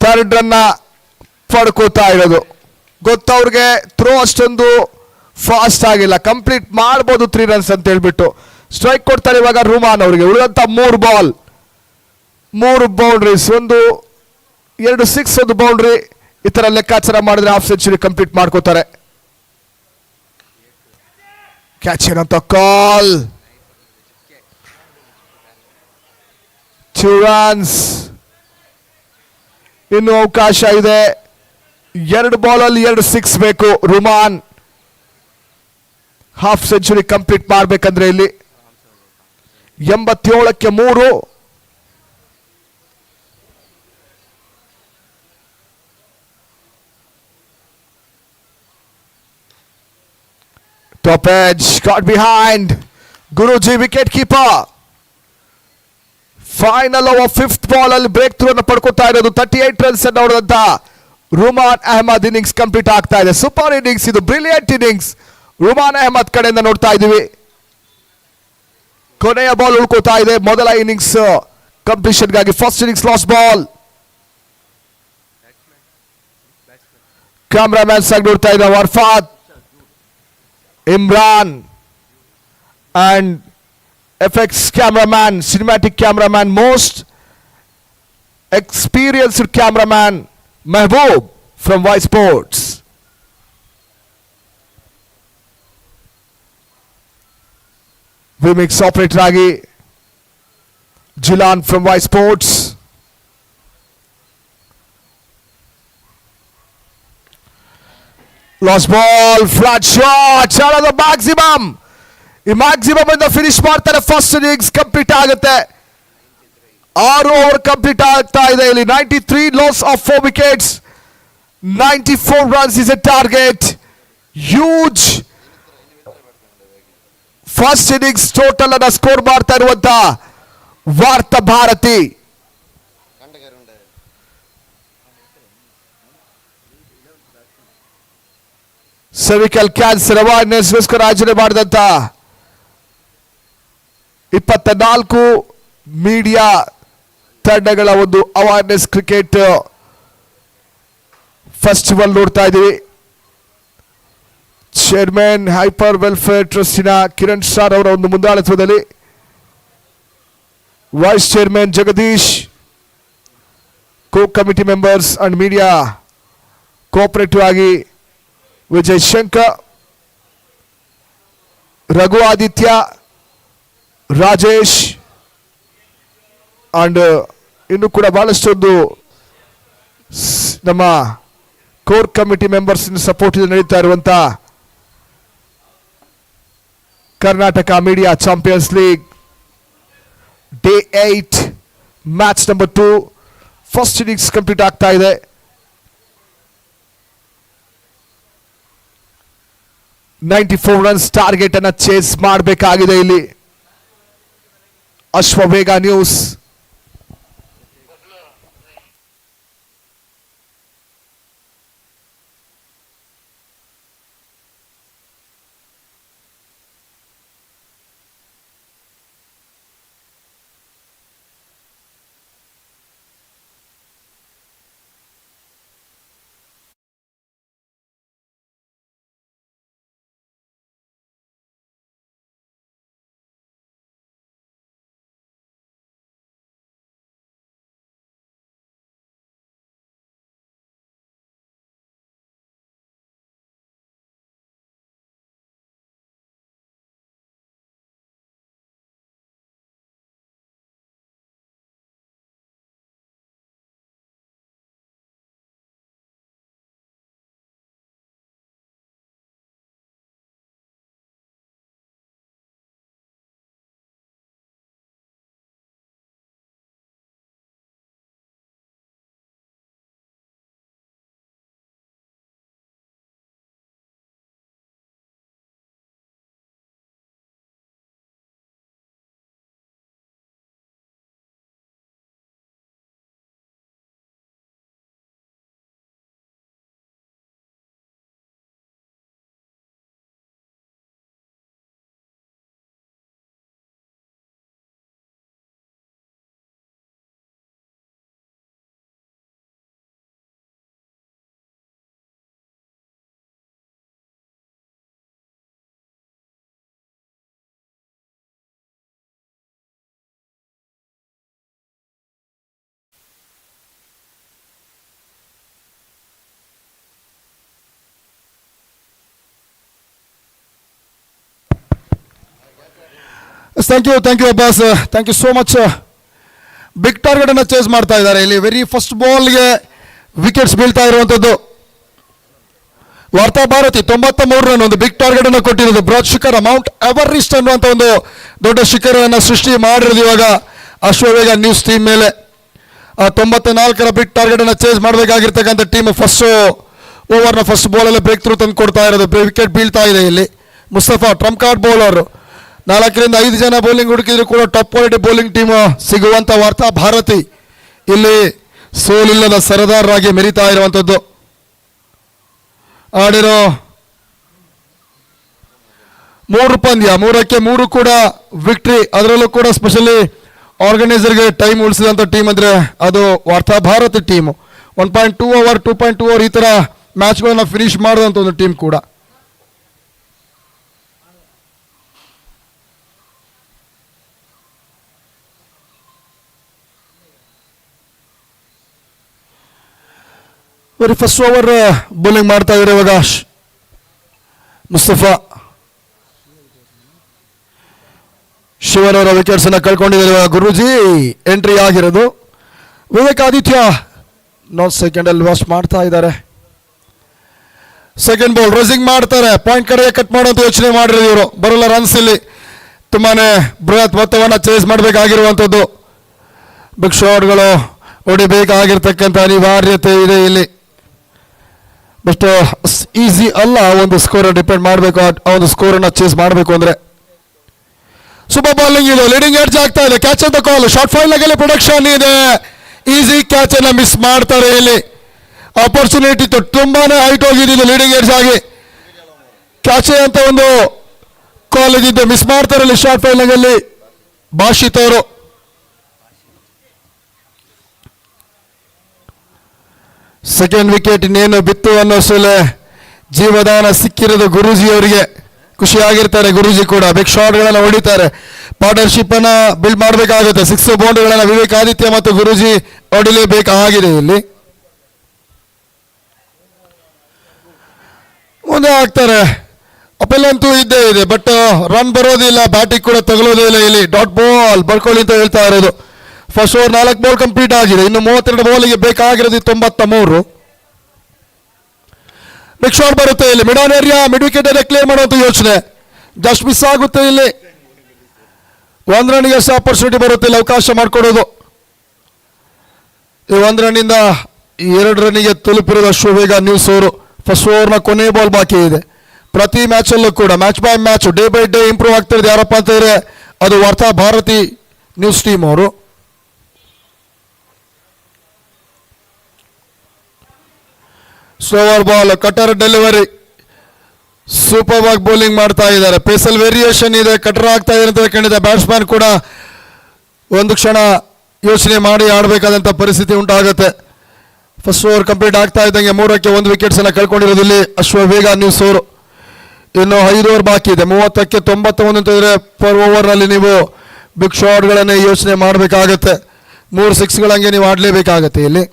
ಥರ್ಡ್ ರನ್ನ ಪಡ್ಕೋತಾ ಇರೋದು. ಗೊತ್ತವ್ರಿಗೆ ಥ್ರೋ ಅಷ್ಟೊಂದು ಫಾಸ್ಟ್ ಆಗಿಲ್ಲ, ಕಂಪ್ಲೀಟ್ ಮಾಡ್ಬೋದು 3 ರನ್ಸ್ ಅಂತ ಹೇಳ್ಬಿಟ್ಟು ಸ್ಟ್ರೈಕ್ ಕೊಡ್ತಾರೆ ಇವಾಗ ರುಮಾನ್ ಅವರಿಗೆ. ಉಳಿದಂತ 3 ಬಾಲ್ 3 ಬೌಂಡ್ರೀಸ್, 2 6 1 ಬೌಂಡ್ರಿ. ಈ ತರ ಲೆಕ್ಕಾಚಾರ ಮಾಡಿದ್ರೆ ಹಾಫ್ ಸೆಂಚುರಿ ಕಂಪ್ಲೀಟ್ ಮಾಡ್ಕೋತಾರೆ. ಕ್ಯಾಚ್ ಏನಂತ ಕಾಲ್. 2 ರನ್ಸ್, ಇನ್ನು ಅವಕಾಶ ಇದೆ. 2 ಬಾಲಲ್ಲಿ 2 6 ಬೇಕು ರುಮಾನ್ ಹಾಫ್ ಸೆಂಚುರಿ ಕಂಪ್ಲೀಟ್ ಮಾಡಬೇಕಂದ್ರೆ. ಇಲ್ಲಿ 87ಕ್ಕೆ 3. Top edge, got behind. Guruji wicket keeper. Final over 5th ball ಅಲ್ಲಿ ಬ್ರೇಕ್ ಥ್ರೂ ಅನ್ನು ಪಡ್ಕೊತಾ ಇರೋದು. 38 ರನ್ಸ್ ಅನ್ನು ಹೊಡೆದಂತ ರುಮಾನ್ ಅಹಮದ್ ಇನ್ನಿಂಗ್ಸ್ ಕಂಪ್ಲೀಟ್ ಆಗ್ತಾ ಇದೆ. ಸೂಪರ್ ಇನ್ನಿಂಗ್ಸ್ ಇದು, ಬ್ರಿಲಿಯಂಟ್ ಇನ್ನಿಂಗ್ಸ್ ರುಮಾನ್ ಅಹಮದ್ ಕಡೆಯಿಂದ ನೋಡ್ತಾ ಇದ್ದೀವಿ. ಕೊನೆಯ ಬಾಲ್ ಉಳ್ಕೋತಾ ಇದೆ ಮೊದಲ ಇನ್ನಿಂಗ್ಸ್ ಕಂಪ್ಲೀಷನ್ಗಾಗಿ. First innings last ball. Cameramans ಆಗಿ ನೋಡ್ತಾ ಇದ್ದಾರೆ ವರ್ಫಾತ್, Imran and FX cameraman, cinematic cameraman, most experienced cameraman Mehboob from Y Sports. Vmix operator agi Jilan from Y Sports. Lost ball, flat shot, out of the maximum. ಈ maximum ಇಂದ finish ಮಾಡ್ತಾರೆ. First innings complete ಆಗುತ್ತೆ. 6 over complete ಆಗ್ತಾ ಇದೆ ಇಲ್ಲಿ. 93 loss of 4 wickets. 94 runs is A target. Huge first innings total ಅನ್ನ score ಮಾಡ್ತಾ ಇರುವಂತ ವಾರ್ತಾ ಭಾರತಿ. ಸರ್ವಿಕಲ್ ಕ್ಯಾನ್ಸರ್ ಅವೇರ್ನೆಸ್ಗೋಸ್ಕರ ಆಯೋಜನೆ ಮಾಡಿದಂತ 24 ಮೀಡಿಯಾ ತಂಡಗಳ ಒಂದು ಅವೇರ್ನೆಸ್ ಕ್ರಿಕೆಟ್ ಫೆಸ್ಟಿವಲ್ ನೋಡ್ತಾ ಇದ್ದೀವಿ. ಚೇರ್ಮನ್ ಹೈಪರ್ ವೆಲ್ಫೇರ್ ಟ್ರಸ್ಟಿನ ಕಿರಣ್ ಸಾರ್ ಅವರ ಒಂದು ಮುಂದಾಳತ್ವದಲ್ಲಿ vice chairman Jagadish, co committee members and media cooperative ಆಗಿ ವಿಜಯ್ ಶಂಕರ್, ರಘು ಆದಿತ್ಯ, ರಾಜೇಶ್ ಅಂಡ್ ಇನ್ನು ಕೂಡ ಬಹಳಷ್ಟೊಂದು ನಮ್ಮ ಕೋರ್ ಕಮಿಟಿ ಮೆಂಬರ್ಸ್ ಸಪೋರ್ಟ್ ನಡೀತಾ ಇರುವಂತ Karnataka media champions league day 8 match number 2 first innings complete ಆಗ್ತಾ ಇದೆ. $94 ರನ್ಸ್ ಟಾರ್ಗೆಟ್ ಅನ್ನ ಚೇಸ್ ಮಾಡಬೇಕಾಗಿದೆ ಇಲ್ಲಿ Ashwavega news.
Thank you Abbas, thank you so much. Big target ಅನ್ನು ಚೇಸ್ ಮಾಡ್ತಾ ಇದ್ದಾರೆ ಇಲ್ಲಿ. ವೆರಿ ಫಸ್ಟ್ ಬಾಲ್ಗೆ ವಿಕೆಟ್ಸ್ ಬೀಳ್ತಾ ಇರುವಂಥದ್ದು. ವಾರ್ತಾ ಭಾರತಿ 93 ರನ್ ಒಂದು ಬಿಗ್ ಟಾರ್ಗೆಟ್ ಅನ್ನು ಕೊಟ್ಟಿರೋದು. ಬೃಹತ್ ಶಿಖರ ಮೌಂಟ್ ಎವರಿಸ್ಟ್ ಅನ್ನುವಂಥ ಒಂದು ದೊಡ್ಡ ಶಿಖರವನ್ನು ಸೃಷ್ಟಿ ಮಾಡಿರೋದು ಇವಾಗ ಅಶ್ವವೇಗ ನ್ಯೂಸ್ ಟೀಮ್ ಮೇಲೆ. 94ರ ಬಿಗ್ ಟಾರ್ಗೆಟ್ ಅನ್ನು ಚೇಸ್ ಮಾಡಬೇಕಾಗಿರ್ತಕ್ಕಂಥ ಟೀಮ್ ಫಸ್ಟ್ ಓವರ್ನ ಫಸ್ಟ್ ಬಾಲಲ್ಲಿ ಬ್ರೇಕ್ ಥ್ರೂ ತಂದು ಕೊಡ್ತಾ ಇರೋದು. ವಿಕೆಟ್ ಬೀಳ್ತಾ ಇದೆ ಇಲ್ಲಿ. Mustafa trump card bowler. 4ರಿಂದ 5 ಜನ ಬೌಲಿಂಗ್ ಹುಡುಕಿದ್ರು ಕೂಡ ಟಾಪ್ ಕ್ವಾಲಿಟಿ ಬೌಲಿಂಗ್ ಟೀಮ್ ಸಿಗುವಂಥ ವಾರ್ತಾ ಭಾರತಿ ಇಲ್ಲಿ ಸೋಲಿಲ್ಲದ ಸರದಾರರಾಗಿ ಮೆರಿತಾ ಇರುವಂಥದ್ದು. ಆಡಿರೋ 3 ಪಂದ್ಯ 3ಕ್ಕೆ 3 ಕೂಡ ವಿಕ್ಟ್ರಿ. ಅದರಲ್ಲೂ ಕೂಡ ಸ್ಪೆಷಲಿ ಆರ್ಗನೈಸರ್ಗೆ ಟೈಮ್ ಉಳಿಸಿದಂಥ ಟೀಮ್ ಅಂದರೆ ಅದು Varta Bharati team. 1.2 over 2.2 over ಈ ಥರ ಮ್ಯಾಚ್ಗಳನ್ನು ಫಿನಿಶ್ ಮಾಡಿದಂಥ ಒಂದು ಟೀಮ್ ಕೂಡ. ವೆರಿ ಫಸ್ಟ್ ಓವರ್ ಬೌಲಿಂಗ್ ಮಾಡ್ತಾ ಇದ್ದಾರೆ ಇವಾಗ ಮುಸ್ತಫಾ. ಶಿವನ್ ಅವರ ವಿಕೆಟ್ಸ್ ಅನ್ನು ಕಳ್ಕೊಂಡಿದ್ದಾರೆ ಇವಾಗ. ಗುರೂಜಿ ಎಂಟ್ರಿ ಆಗಿರೋದು. ವಿವೇಕ್ ಆದಿತ್ಯ ಸೆಕೆಂಡ್ ಅಲ್ಲಿ ವಾಶ್ ಮಾಡ್ತಾ ಇದ್ದಾರೆ. ಸೆಕೆಂಡ್ ಬಾಲ್ ರೇಸಿಂಗ್ ಮಾಡ್ತಾರೆ. ಪಾಯಿಂಟ್ ಕಡೆಗೆ ಕಟ್ ಮಾಡುವಂತ ಯೋಚನೆ ಮಾಡಿರೋದು ಇವರು. ಬರಲ್ಲ ರನ್ಸ್ ಇಲ್ಲಿ. ತುಂಬಾನೇ ಬೃಹತ್ ಮೊತ್ತವನ್ನು ಚೇಸ್ ಮಾಡಬೇಕಾಗಿರುವಂಥದ್ದು. ಬಿಗ್ ಶಾಟ್ಗಳು ಹೊಡಿಬೇಕಾಗಿರ್ತಕ್ಕಂಥ ಅನಿವಾರ್ಯತೆ ಇದೆ ಇಲ್ಲಿ. ಬಟ್ ಈಸಿ ಅಲ್ಲ ಒಂದು ಸ್ಕೋರ್ ಡಿಪೆಂಡ್ ಮಾಡಬೇಕು. ಆ ಒಂದು ಸ್ಕೋರನ್ನು ಚೇಸ್ ಮಾಡಬೇಕು ಅಂದರೆ. ಸೂಪರ್ ಬಾಲಿಂಗ್ ಇದು. ಲೀಡಿಂಗ್ ಎಡ್ಜ್ ಆಗ್ತಾ ಇದೆ. ಕ್ಯಾಚ್ ಅಂತ ಕಾಲ್. ಶಾರ್ಟ್ ಫೈಲ್ನಾಗಲ್ಲಿ ಪ್ರೊಡಕ್ಷನ್ ಇದೆ. ಈಸಿ ಕ್ಯಾಚ್ ಅನ್ನ ಮಿಸ್ ಮಾಡ್ತಾರೆ ಇಲ್ಲಿ. ಆಪರ್ಚುನಿಟಿ ತುಂಬಾನೇ ಹೈಟ್ ಹೋಗಿದ್ದು ಲೀಡಿಂಗ್ ಎಡ್ಜ್ ಆಗಿ. ಕ್ಯಾಚ್ ಅಂತ ಒಂದು ಕಾಲ್ ಇದ್ದಿದ್ದು ಮಿಸ್ ಮಾಡ್ತಾರೆ ಇಲ್ಲಿ ಶಾರ್ಟ್ ಫೈಲ್ನಾಗಲ್ಲಿ ಭಾಷಿತ್ ಅವರು. ಸೆಕೆಂಡ್ ವಿಕೆಟ್ ಇನ್ನೇನು ಬಿತ್ತು ಅನ್ನೋಷ್ಟರಲ್ಲೇ ಜೀವದಾನ ಸಿಕ್ಕಿರೋದು ಗುರೂಜಿ ಅವರಿಗೆ. ಖುಷಿಯಾಗಿರ್ತಾರೆ ಗುರೂಜಿ ಕೂಡ. ಬಿಗ್ ಶಾಟ್ಗಳನ್ನು ಹೊಡಿತಾರೆ. ಪಾರ್ಟ್ನರ್ಶಿಪ್ ಅನ್ನ ಬಿಲ್ಡ್ ಮಾಡಬೇಕಾಗುತ್ತೆ. 6 ಬೌಂಡ್ರಿಗಳನ್ನು ವಿವೇಕ್ ಆದಿತ್ಯ ಮತ್ತು ಗುರೂಜಿ ಹೊಡಿಲೇಬೇಕಾಗಿದೆ. ಇಲ್ಲಿ ಮುಂದೆ ಆಗ್ತಾರೆ. ಅಪೆಲ್ ಅಂತೂ ಇದ್ದೇ ಇದೆ, ಬಟ್ ರನ್ ಬರೋದಿಲ್ಲ, ಬ್ಯಾಟಿಂಗ್ ಕೂಡ ತಗೊಳ್ಳೋದಿಲ್ಲ. ಇಲ್ಲಿ ಡಾಟ್ ಬಾಲ್ ಬರ್ಕೊಳ್ಳಿ ಅಂತ ಹೇಳ್ತಾ ಇರೋದು. ಫಸ್ಟ್ ಓವರ್ 4 ಬಾಲ್ ಕಂಪ್ಲೀಟ್ ಆಗಿದೆ. ಇನ್ನು 32 ಬಾಲಿಗೆ ಬೇಕಾಗಿರೋದು 93. ಬಿಗ್ ಶಾಟ್ ಬರುತ್ತೆ ಇಲ್ಲಿ. Mid on area, mid wicket clear ಮಾಡುವಂತ ಯೋಚನೆ. ಜಸ್ಟ್ ಮಿಸ್ ಆಗುತ್ತೆ ಇಲ್ಲಿ. 1 ರನ್ಗೆ ಅಷ್ಟು ಆಪರ್ಚುನಿಟಿ ಬರುತ್ತೆ ಇಲ್ಲಿ, ಅವಕಾಶ ಮಾಡಿಕೊಡೋದು. ಈ 1 ರನ್ನಿಂದ 2 ರನ್ನಿಗೆ ತಲುಪಿರೋದು ಅಶ್ವವೇಗ ನ್ಯೂಸ್ ಅವರು. ಫಸ್ಟ್ ಓವರ್ನ ಕೊನೆ ಬಾಲ್ ಬಾಕಿ ಇದೆ. ಪ್ರತಿ ಮ್ಯಾಚಲ್ಲೂ ಕೂಡ match by match, day by day improve ಆಗ್ತಿರೋದು ಯಾರಪ್ಪ ಅಂತ ಇದ್ರೆ ಅದು ವಾರ್ತಾ ಭಾರತಿ ನ್ಯೂಸ್ ಟೀಮ್ ಅವರು. Slower ball, cutter delivery, super ಆಗಿ ಬೌಲಿಂಗ್ ಮಾಡ್ತಾ ಇದ್ದಾರೆ. ಪೇಸಲ್ ವೇರಿಯೇಷನ್ ಇದೆ, ಕಟರ್ ಆಗ್ತಾ ಇದೆ ಅಂತ ಖಂಡಿತ ಬ್ಯಾಟ್ಸ್ಮನ್ ಕೂಡ ಒಂದು ಕ್ಷಣ ಯೋಚನೆ ಮಾಡಿ ಆಡಬೇಕಾದಂಥ ಪರಿಸ್ಥಿತಿ ಉಂಟಾಗುತ್ತೆ. ಫಸ್ಟ್ ಓವರ್ ಕಂಪ್ಲೀಟ್ ಆಗ್ತಾ ಇದ್ದಂಗೆ 3ಕ್ಕೆ 1 ವಿಕೆಟ್ಸ್ ಅನ್ನ ಕಳ್ಕೊಂಡಿರೋದು ಇಲ್ಲಿ ಅಶ್ವವೇಗ ನ್ಯೂಸ್ ಅವರು. ಇನ್ನು 5 ಓವರ್ ಬಾಕಿ ಇದೆ. 30ಕ್ಕೆ 91 ಅಂತಂದ್ರೆ ಪರ್ ಓವರ್ನಲ್ಲಿ ನೀವು ಬಿಗ್ ಶಾಟ್ಗಳನ್ನೇ ಯೋಚನೆ ಮಾಡಬೇಕಾಗತ್ತೆ. 3 ಸಿಕ್ಸ್ಗಳಂಗೆ ನೀವು ಆಡಲೇಬೇಕಾಗತ್ತೆ. ಇಲ್ಲಿ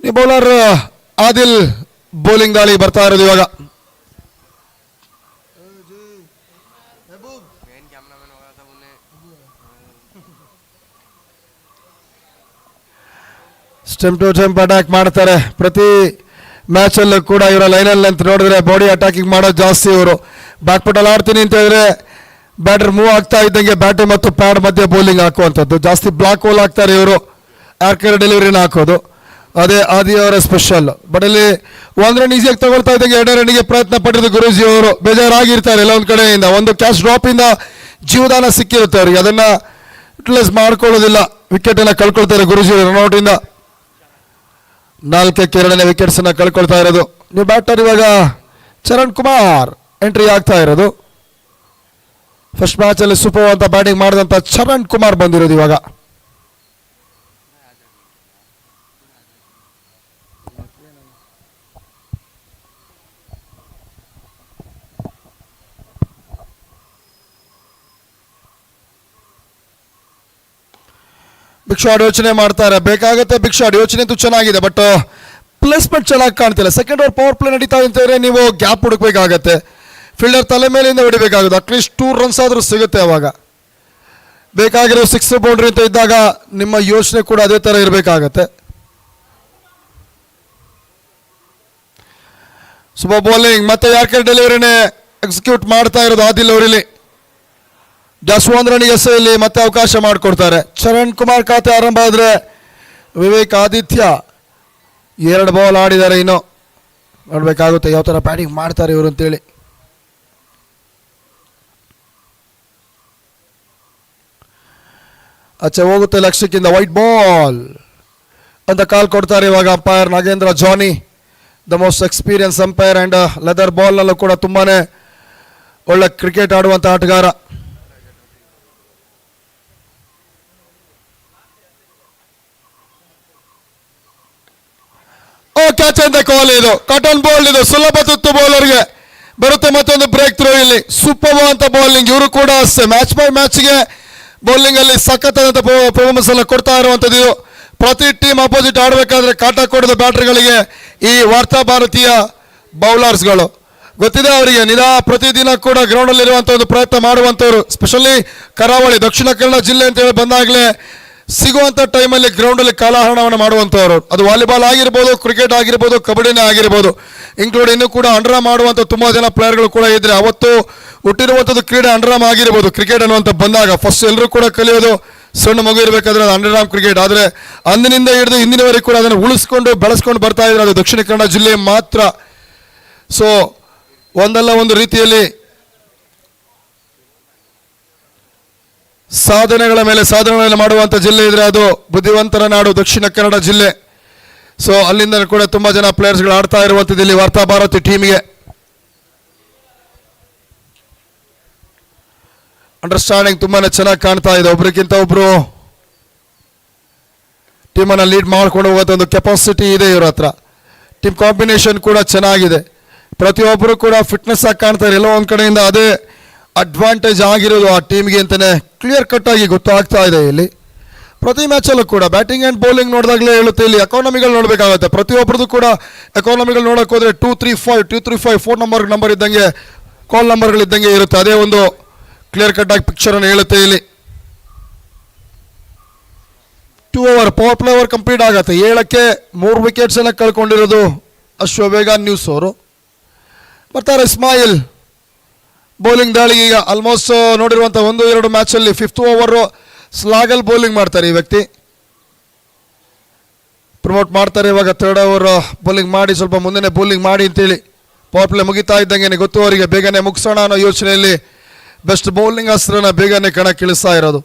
ನೀವು ಬೌಲರ್ ಆದಿಲ್ ಬೌಲಿಂಗ್ ದಾಳಿ ಬರ್ತಾ ಇರೋದು ಇವಾಗ. ಸ್ಟೆಂಪ್ ಟು ಸ್ಟೆಂಪ್ ಅಟ್ಯಾಕ್ ಮಾಡ್ತಾರೆ. ಪ್ರತಿ ಮ್ಯಾಚಲ್ಲೂ ಕೂಡ ಇವರ ಲೈನಲ್ಲಿ ಅಂತ ನೋಡಿದ್ರೆ ಬಾಡಿ ಅಟ್ಯಾಕಿಂಗ್ ಮಾಡೋದು ಜಾಸ್ತಿ. ಇವರು ಬ್ಯಾಕ್ ಪುಟಲ್ಲಿ ಆಡ್ತೀನಿ ಅಂತ ಹೇಳಿದ್ರೆ ಬ್ಯಾಟರ್ ಮೂವ್ ಆಗ್ತಾ ಇದ್ದಂಗೆ ಬ್ಯಾಟರ್ ಮತ್ತು ಪ್ಯಾಡ್ ಮಧ್ಯೆ ಬೌಲಿಂಗ್ ಹಾಕುವಂಥದ್ದು. ಜಾಸ್ತಿ ಬ್ಲಾಕ್ ಹೋಲ್ ಹಾಕ್ತಾರೆ ಇವರು. ಆರ್ಕರ್ ಡೆಲಿವರಿನ ಹಾಕೋದು ಅದೇ ಆದಿ ಅವರ ಸ್ಪೆಷಲ್. ಬಟ್ ಅಲ್ಲಿ 1 ರನ್ ಈಸಿಯಾಗಿ ತಗೊಳ್ತಾ ಇದ್ದಂಗೆ 2 ರನ್ನಿಗೆ ಪ್ರಯತ್ನ ಪಟ್ಟಿದ್ದು ಗುರೂಜಿ ಅವರು. ಬೇಜಾರಾಗಿರ್ತಾರೆ ಎಲ್ಲ ಒಂದು ಕಡೆಯಿಂದ. ಒಂದು ಕ್ಯಾಚ್ ಡ್ರಾಪ್ ಇಂದ ಜೀವದಾನ ಸಿಕ್ಕಿರುತ್ತೆ ಅವರಿಗೆ, ಅದನ್ನ ಯುಟಿಲೈಸ್ ಮಾಡ್ಕೊಳ್ಳೋದಿಲ್ಲ. ವಿಕೆಟ್ ಅನ್ನ ಕಳ್ಕೊಳ್ತಾರೆ ಗುರೂಜಿ ರನ್ಔಟ್ ಇಂದ. 4ಕ್ಕೆ 2ನೇ ವಿಕೆಟ್ಸ್ ಅನ್ನ ಕಳ್ಕೊಳ್ತಾ ಇರೋದು. ನೀವು ಬ್ಯಾಟರ್ ಇವಾಗ ಚರಣ್ ಕುಮಾರ್ ಎಂಟ್ರಿ ಆಗ್ತಾ ಇರೋದು. ಫಸ್ಟ್ ಮ್ಯಾಚ್ ಅಲ್ಲಿ ಸೂಪರ್ ಅಂತ ಬ್ಯಾಟಿಂಗ್ ಮಾಡಿದಂತ ಚರಣ್ ಕುಮಾರ್ ಬಂದಿರೋದು ಇವಾಗ. ಬಿಗ್ ಶಾಟ್ ಯೋಚನೆ ಮಾಡ್ತಾರೆ. ಬೇಕಾಗುತ್ತೆ ಬಿಗ್ ಶಾಟ್. ಯೋಚನೆ ಅಂತೂ ಚೆನ್ನಾಗಿದೆ, ಬಟ್ ಪ್ಲೇಸ್ಮೆಂಟ್ ಚೆನ್ನಾಗಿ ಕಾಣ್ತಿಲ್ಲ. ಸೆಕೆಂಡ್ ಓವರ್ ಪವರ್ ಪ್ಲೇ ನಡೀತಾ ಅಂತಂದ್ರೆ ನೀವು ಗ್ಯಾಪ್ ಹುಡುಕ್ಬೇಕಾಗತ್ತೆ. ಫೀಲ್ಡರ್ ತಲೆ ಮೇಲಿಂದ ಹೊಡಿಬೇಕಾಗುತ್ತೆ. ಅಟ್ಲೀಸ್ಟ್ 2 ರನ್ಸ್ ಆದರೂ ಸಿಗುತ್ತೆ ಅವಾಗ. ಬೇಕಾಗಿರೋ 6 ಬೌಂಡ್ರಿ ಅಂತ ಇದ್ದಾಗ ನಿಮ್ಮ ಯೋಚನೆ ಕೂಡ ಅದೇ ಥರ ಇರಬೇಕಾಗತ್ತೆ. ಸೂಪರ್ ಬೌಲಿಂಗ್ ಮತ್ತೆ ಯಾರ್ಕರ್ ಡೆಲಿವರಿನೇ ಎಕ್ಸಿಕ್ಯೂಟ್ ಮಾಡ್ತಾ ಇರೋದು ಆದಿಲ್ ಅವರಲ್ಲಿ. ಜಸ್ಟ್ 1 ರನ್ನಿಗೆ ಇಲ್ಲಿ ಮತ್ತೆ ಅವಕಾಶ ಮಾಡಿಕೊಡ್ತಾರೆ. ಚರಣ್ ಕುಮಾರ್ ಖಾತೆ ಆರಂಭ ಆದರೆ ವಿವೇಕ್ ಆದಿತ್ಯ 2 ಬಾಲ್ ಆಡಿದ್ದಾರೆ. ಇನ್ನು ನೋಡ್ಬೇಕಾಗುತ್ತೆ ಯಾವ ಥರ ಬ್ಯಾಟಿಂಗ್ ಮಾಡ್ತಾರೆ ಇವರು ಅಂತೇಳಿ. ಆಚೆ ಹೋಗುತ್ತೆ ಲಕ್ಷ್ಯಕ್ಕಿಂದ. ವೈಟ್ ಬಾಲ್ ಅಂತ ಕಾಲ್ ಕೊಡ್ತಾರೆ ಇವಾಗ umpire Nagendra Jani, the most experience umpire. And leather ಬಾಲ್ನಲ್ಲೂ ಕೂಡ ತುಂಬಾನೇ ಒಳ್ಳೆ ಕ್ರಿಕೆಟ್ ಆಡುವಂಥ ಆಟಗಾರ. ಕ್ಯಾಚ್ ಅಂತ ಕಾಲ್. ಇದು ಕಾಟನ್ ಬಾಲ್, ಇದು ಸುಲಭ ತುತ್ತು ಬೌಲರ್ಗೆ ಬರುತ್ತೆ. ಮತ್ತೊಂದು ಬ್ರೇಕ್ ಥ್ರೂ ಇಲ್ಲಿ. ಸೂಪರ್ ಅಂತ ಬೌಲಿಂಗ್. ಇವರು ಕೂಡ ಅಷ್ಟೇ ಮ್ಯಾಚ್ ಬೈ ಮ್ಯಾಚ್ಗೆ ಬೌಲಿಂಗ್ ಅಲ್ಲಿ ಸಖತ್ತಾದಂಥ ಪರ್ಫಾರ್ಮೆನ್ಸ್ ಅನ್ನು ಕೊಡ್ತಾ ಇರುವಂಥದ್ದು. ಪ್ರತಿ ಟೀಮ್ ಅಪೋಸಿಟ್ ಆಡಬೇಕಾದ್ರೆ ಕಾಟ ಕೊಡದ ಬ್ಯಾಟರ್ಗಳಿಗೆ ಈ ವಾರ್ತಾ ಭಾರತೀಯ ಬೌಲರ್ಸ್ಗಳು ಗೊತ್ತಿದೆ ಅವರಿಗೆ. ಪ್ರತಿದಿನ ಕೂಡ ಗ್ರೌಂಡ್ ಅಲ್ಲಿ ಇರುವಂತ ಒಂದು ಪ್ರಯತ್ನ ಮಾಡುವಂತವರು. ಸ್ಪೆಷಲಿ ಕರಾವಳಿ ದಕ್ಷಿಣ ಕನ್ನಡ ಜಿಲ್ಲೆ ಅಂತ ಹೇಳಿ ಬಂದಾಗಲೇ ಸಿಗುವಂತ ಟೈಮಲ್ಲಿ ಗ್ರೌಂಡ್ ಅಲ್ಲಿ ಕಾಲಹರಣವನ್ನು ಮಾಡುವಂತವರು. ಅದು ವಾಲಿಬಾಲ್ ಆಗಿರ್ಬೋದು, ಕ್ರಿಕೆಟ್ ಆಗಿರ್ಬೋದು, ಕಬಡ್ಡಿನೇ ಆಗಿರ್ಬೋದು, ಇನ್ಕ್ಲೂಡ್ ಇನ್ನೂ ಕೂಡ ಅಂಡರ್ಆರ್ಮ್ ಮಾಡುವಂತ ತುಂಬಾ ಜನ ಪ್ಲೇಯರ್ಗಳು ಕೂಡ ಇದ್ರೆ ಅವತ್ತು ಹುಟ್ಟಿರುವಂಥದ್ದು ಕ್ರೀಡೆ ಅಂಡರ್ಆರ್ಮ್ ಆಗಿರ್ಬೋದು. ಕ್ರಿಕೆಟ್ ಅನ್ನುವಂಥ ಬಂದಾಗ ಫಸ್ಟ್ ಎಲ್ಲರೂ ಕೂಡ ಕಲಿಯೋದು ಸಣ್ಣ ಮಗು ಇರಬೇಕಾದ್ರೆ ಅದು ಅಂಡರ್ಆರ್ಮ್ ಕ್ರಿಕೆಟ್. ಆದರೆ ಅಂದಿನಿಂದ ಹಿಡಿದು ಇಂದಿನವರೆಗೆ ಕೂಡ ಅದನ್ನು ಉಳಿಸ್ಕೊಂಡು ಬೆಳೆಸ್ಕೊಂಡು ಬರ್ತಾ ಇದ್ರೆ ಅದು ದಕ್ಷಿಣ ಕನ್ನಡ ಜಿಲ್ಲೆ ಮಾತ್ರ. ಸೊ ಒಂದಲ್ಲ ಒಂದು ರೀತಿಯಲ್ಲಿ ಸಾಧನೆಗಳ ಮೇಲೆ ಸಾಧನೆಗಳನ್ನು ಮಾಡುವಂಥ ಜಿಲ್ಲೆ ಇದ್ರೆ ಅದು ಬುದ್ಧಿವಂತರ ನಾಡು ದಕ್ಷಿಣ ಕನ್ನಡ ಜಿಲ್ಲೆ. ಸೊ ಅಲ್ಲಿಂದ ಕೂಡ ತುಂಬಾ ಜನ ಪ್ಲೇಯರ್ಸ್ಗಳು ಆಡ್ತಾ ಇರುವಂಥದ್ದು ಇಲ್ಲಿ ವಾರ್ತಾ ಭಾರತಿ ಟೀಮಿಗೆ. ಅಂಡರ್ಸ್ಟ್ಯಾಂಡಿಂಗ್ ತುಂಬಾನೇ ಚೆನ್ನಾಗಿ ಕಾಣ್ತಾ ಇದೆ. ಒಬ್ರಿಗಿಂತ ಒಬ್ರು ಟೀಮನ್ನು ಲೀಡ್ ಮಾಡ್ಕೊಂಡು ಹೋಗೋದು ಒಂದು ಕೆಪಾಸಿಟಿ ಇದೆ ಇವ್ರ ಹತ್ರ. ಟೀಮ್ ಕಾಂಬಿನೇಷನ್ ಕೂಡ ಚೆನ್ನಾಗಿದೆ. ಪ್ರತಿಯೊಬ್ಬರು ಕೂಡ ಫಿಟ್ನೆಸ್ ಆಗಿ ಕಾಣ್ತಾರೆ. ಎಲ್ಲೋ ಒಂದು ಕಡೆಯಿಂದ ಅದೇ ಅಡ್ವಾಂಟೇಜ್ ಆಗಿರೋದು ಆ ಟೀಮ್ಗೆ ಅಂತಲೇ ಕ್ಲಿಯರ್ ಕಟ್ ಆಗಿ ಗೊತ್ತಾಗ್ತಾ ಇದೆ. ಇಲ್ಲಿ ಪ್ರತಿ ಮ್ಯಾಚಲ್ಲೂ ಕೂಡ ಬ್ಯಾಟಿಂಗ್ ಆ್ಯಂಡ್ ಬೌಲಿಂಗ್ ನೋಡಿದಾಗಲೇ ಹೇಳುತ್ತೆ, ಇಲ್ಲಿ ಎಕಾನಮಿಗಳು ನೋಡಬೇಕಾಗುತ್ತೆ. ಪ್ರತಿಯೊಬ್ಬರದ್ದು ಕೂಡ ಎಕಾನಮಿಗಳು ನೋಡೋಕೆ ಹೋದರೆ 235 4 ನಂಬರ್ ಇದ್ದಂಗೆ ಕಾಲ್ ನಂಬರ್ಗಳಿದ್ದಂಗೆ ಇರುತ್ತೆ. ಅದೇ ಒಂದು ಕ್ಲಿಯರ್ ಕಟ್ ಆಗಿ ಪಿಕ್ಚರನ್ನು ಹೇಳುತ್ತೆ. ಇಲ್ಲಿ 2 over power play over complete ಆಗುತ್ತೆ. 7ಕ್ಕೆ 3 ವಿಕೆಟ್ಸನ್ನು ಕಳ್ಕೊಂಡಿರೋದು ಅಶ್ವವೇಗ ನ್ಯೂಸ್ ಅವರು. ಬರ್ತಾರೆ ಇಸ್ಮಾಯಿಲ್ ಬೌಲಿಂಗ್ ದಾಳಿಗೆ. ಈಗ ಆಲ್ಮೋಸ್ಟ್ ನೋಡಿರುವಂಥ 1-2 ಮ್ಯಾಚಲ್ಲಿ 5th ಓವರು ಸ್ಲಾಗಲ್ ಬೌಲಿಂಗ್ ಮಾಡ್ತಾರೆ ಈ ವ್ಯಕ್ತಿ. ಪ್ರಮೋಟ್ ಮಾಡ್ತಾರೆ ಇವಾಗ 3rd ಓವರ್ ಬೌಲಿಂಗ್ ಮಾಡಿ ಸ್ವಲ್ಪ ಮುಂದೆ ಬೌಲಿಂಗ್ ಮಾಡಿ ಅಂತೇಳಿ. ಪವರ್ ಪ್ಲೇ ಮುಗಿತಾ ಇದ್ದಂಗೆ ಗೊತ್ತು ಅವರಿಗೆ ಬೇಗನೆ ಮುಗಿಸೋಣ ಅನ್ನೋ ಯೋಚನೆಯಲ್ಲಿ ಬೆಸ್ಟ್ ಬೌಲಿಂಗ್ ಅಸ್ತ್ರನ ಬೇಗನೆ ಕಣಕ್ಕಿಳಿಸ್ತಾ ಇರೋದು.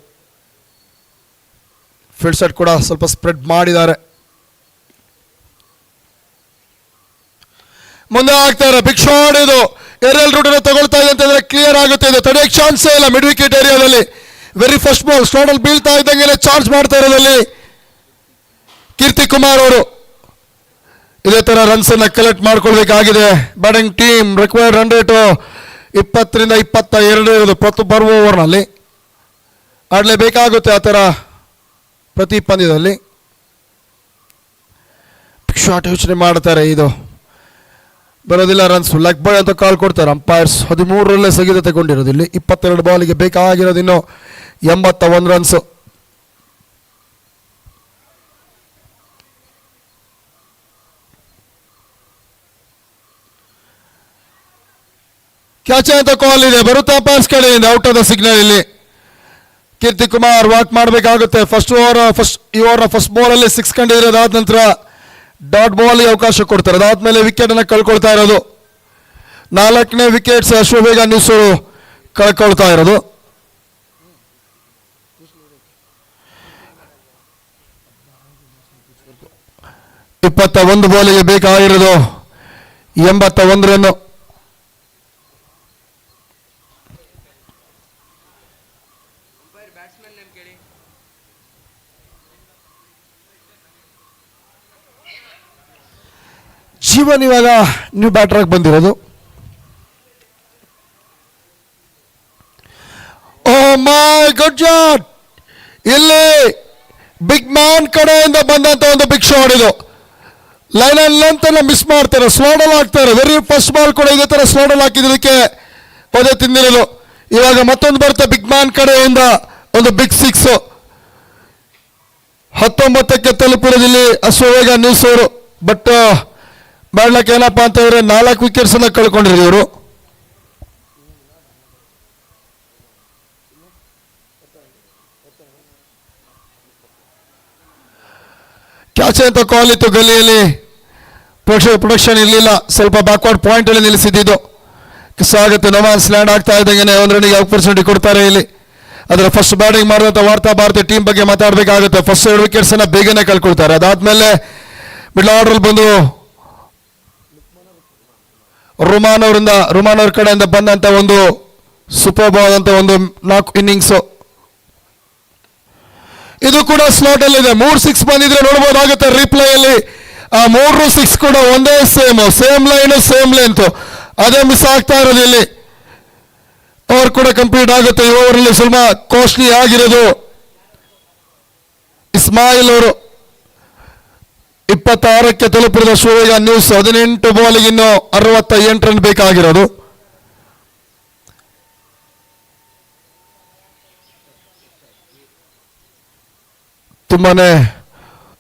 ಫೀಲ್ಡ್ ಸೆಟ್ ಕೂಡ ಸ್ವಲ್ಪ ಸ್ಪ್ರೆಡ್ ಮಾಡಿದ್ದಾರೆ. ಮುಂದೆ ಆಗ್ತಾರೆ ಬಿಗ್ ಶಾಟ್. ಇದು ಏರಿಯಲ್ ರೂಟ್ ತಗೊಳ್ತಾ ಇದೆ ಅಂತಂದ್ರೆ ಕ್ಲಿಯರ್ ಆಗುತ್ತೆ. ಇದು ತಡೆಯಕ್ಕೆ ಚಾನ್ಸೇ ಇಲ್ಲ. ಮಿಡ್ ವಿಕೆಟ್ ಏರಿಯಾದಲ್ಲಿ ವೆರಿ ಫಸ್ಟ್ ಬಾಲ್ ಸ್ಲಾಟಲ್ಲಿ ಬೀಳ್ತಾ ಇದ್ದಂಗೆ ಚಾರ್ಜ್ ಮಾಡ್ತಾ ಇರೋದಲ್ಲಿ ಕೀರ್ತಿ ಕುಮಾರ್ ಅವರು ಇದೇ ತರ ರನ್ಸ್ ಅನ್ನ ಕಲೆಕ್ಟ್ ಮಾಡ್ಕೊಳ್ಬೇಕಾಗಿದೆ. Batting team required run rate 20ರಿಂದ 22 ಇರೋದು ಬರುವ ಓವರ್ನಲ್ಲಿ. ಆಡಲೇಬೇಕಾಗುತ್ತೆ ಆ ಥರ ಪ್ರತಿ ಪಂದ್ಯದಲ್ಲಿ. ಶಾಟ್ ಯೋಚನೆ ಮಾಡ್ತಾರೆ. ಇದು ಬರೋದಿಲ್ಲ ರನ್ಸ್. ಲೆಗ್ ಬಾಯ್ ಅಂತ ಕಾಲ್ ಕೊಡ್ತಾರೆ ಅಂಪೈರ್ಸ್. 13ರಲ್ಲೇ ಸ್ಥಗಿತ ತಗೊಂಡಿರೋದು. ಇಲ್ಲಿ 22 ಬಾಲಿಗೆ ಬೇಕಾಗಿರೋದು ಇನ್ನು 81 ರನ್ಸ್. ಕ್ಯಾಚ್ ಅಂತ ಕಾಲ್ ಇದೆ. ಬರುತ್ತೆ ಅಂಪೈರ್ಸ್ ಕಡೆಯಿಂದ. Out of the signal. ಇಲ್ಲಿ ಕೀರ್ತಿ ಕುಮಾರ್ ವಾಕ್ ಮಾಡಬೇಕಾಗುತ್ತೆ. ಈ ಓವರ್ ಫಸ್ಟ್ ಬಾಲಲ್ಲಿ 6 ಕಂಡಿದ್ರೆ ಅದಾದ ನಂತರ ಡಾಟ್ ಬಾಲ್ಗೆ ಅವಕಾಶ ಕೊಡ್ತಾರೆ. ಅದಾದ್ಮೇಲೆ ವಿಕೆಟ್ ಅನ್ನು ಕಳ್ಕೊಳ್ತಾ ಇರೋದು. 4ನೇ ವಿಕೆಟ್ಸ್ ಅಶ್ವವೇಗ ನ್ಯೂಸ್ ಅವರು ಕಳ್ಕೊಳ್ತಾ ಇರೋದು. ಇಪ್ಪತ್ತ ಬಾಲಿಗೆ ಬೇಕಾಗಿರೋದು 81 ರನ್ನು. ಜೀವನ್ ಇವಾಗ ನ್ಯೂ ಬ್ಯಾಟರ್ ಆಗಿ ಬಂದಿರೋದು. ಓ ಮೈ ಗುಡ್ ಶಾಟ್. ಇಲ್ಲಿ ಬಿಗ್ ಮ್ಯಾನ್ ಕಡೆಯಿಂದ ಬಂದಂತ ಒಂದು ಬಿಗ್ ಶಾಟ್. ಇದು ಲೈನ್ ಅಂಡ್ ಲೆಂತ್ ಅನ್ನ ಮಿಸ್ ಮಾಡ್ತಾರೆ. ಸ್ಲೋಡಲ್ ಹಾಕ್ತಾರೆ. ವೆರಿ ಫಸ್ಟ್ ಬಾಲ್ ಕೂಡ ಇದೇ ತರ ಸ್ಲೋಡಲ್ ಹಾಕಿದ್ದಕ್ಕೆ ಪದೇ ತಿಂದಿರೋದು. ಇವಾಗ ಮತ್ತೊಂದು ಬರುತ್ತೆ ಬಿಗ್ ಮ್ಯಾನ್ ಕಡೆಯಿಂದ ಒಂದು ಬಿಗ್ 6. 19ಕ್ಕೆ ತಲುಪಿರೋದಿಲ್ಲಿ ಅಶ್ವವೇಗ ನ್ಯೂಸ್ ಅವರು. ಬಟ್ ಮಾಡ್ಲಕ್ಕೆ ಏನಪ್ಪಾ ಅಂತ ಹೇಳಿದ್ರೆ 4 ವಿಕೆಟ್ಸ್ ಅನ್ನ ಕಳ್ಕೊಂಡಿದ್ರು ಇವರು. ಕ್ಯಾಚ್ ಅಂತ ಕಾಲ್ ಇತ್ತು. ಗಲ್ಲಿಯಲ್ಲಿ ಪ್ರೊಡಕ್ಷನ್ ಇರಲಿಲ್ಲ. ಸ್ವಲ್ಪ ಬ್ಯಾಕ್ವರ್ಡ್ ಪಾಯಿಂಟ್ ಅಲ್ಲಿ ನಿಲ್ಲಿಸಿದ್ದು ಕಿಸ್ ಆಗುತ್ತೆ. ನಮಾನ್ಸ್ ಲ್ಯಾಂಡ್ ಆಗ್ತಾ ಇದ್ದಂಗೆ 1 ರನ್ನಿಗೆ ಆಪರ್ಚುನಿಟಿ ಕೊಡ್ತಾರೆ ಇಲ್ಲಿ. ಅದರ ಫಸ್ಟ್ ಬ್ಯಾಟಿಂಗ್ ಮಾಡಿದಂಥ ವಾರ್ತಾ ಭಾರತಿ ಟೀಮ್ ಬಗ್ಗೆ ಮಾತಾಡಬೇಕಾಗುತ್ತೆ. ಫಸ್ಟ್ 2 ವಿಕೆಟ್ಸ್ ಅನ್ನ ಬೇಗನೆ ಕಳ್ಕೊಳ್ತಾರೆ. ಅದಾದ್ಮೇಲೆ ಮಿಡ್ಲ್ ಆರ್ಡರ್ ಬಂದು ರುಮಾನ್ ಅವ್ರ ಕಡೆಯಿಂದ ಬಂದಂತ ಒಂದು ಸೂಪರ್ ಆದಂತ ಒಂದು 4 ಇನ್ನಿಂಗ್ಸ್. ಇದು ಕೂಡ ಸ್ಲಾಟ್ ಅಲ್ಲಿ ಇದೆ. 3 6 ಬಂದಿದ್ರೆ ನೋಡಬಹುದಾಗುತ್ತೆ ರೀಪ್ಲೇಯಲ್ಲಿ. ಆ 3 6 ಕೂಡ ಒಂದೇ ಸೇಮ್ ಲೈನ್ ಸೇಮ್ ಲೆಂತ್. ಅದೇ ಮಿಸ್ ಆಗ್ತಾ ಇರೋದು ಇಲ್ಲಿ. ಓವರ್ ಕೂಡ ಕಂಪ್ಲೀಟ್ ಆಗುತ್ತೆ. ಈ ಓವರಲ್ಲಿ ಸ್ವಲ್ಪ ಕಾಸ್ಟ್ಲಿ ಆಗಿರೋದು ಇಸ್ಮಾಯಿಲ್ ಅವರು. 26ಕ್ಕೆ ತಲುಪಿದ ಅಶ್ವವೇಗ ನ್ಯೂಸ್. 18 ಬಾಲಿಗೆ ಇನ್ನು 68 ರನ್ ಬೇಕಾಗಿರೋದು. ತುಂಬಾನೇ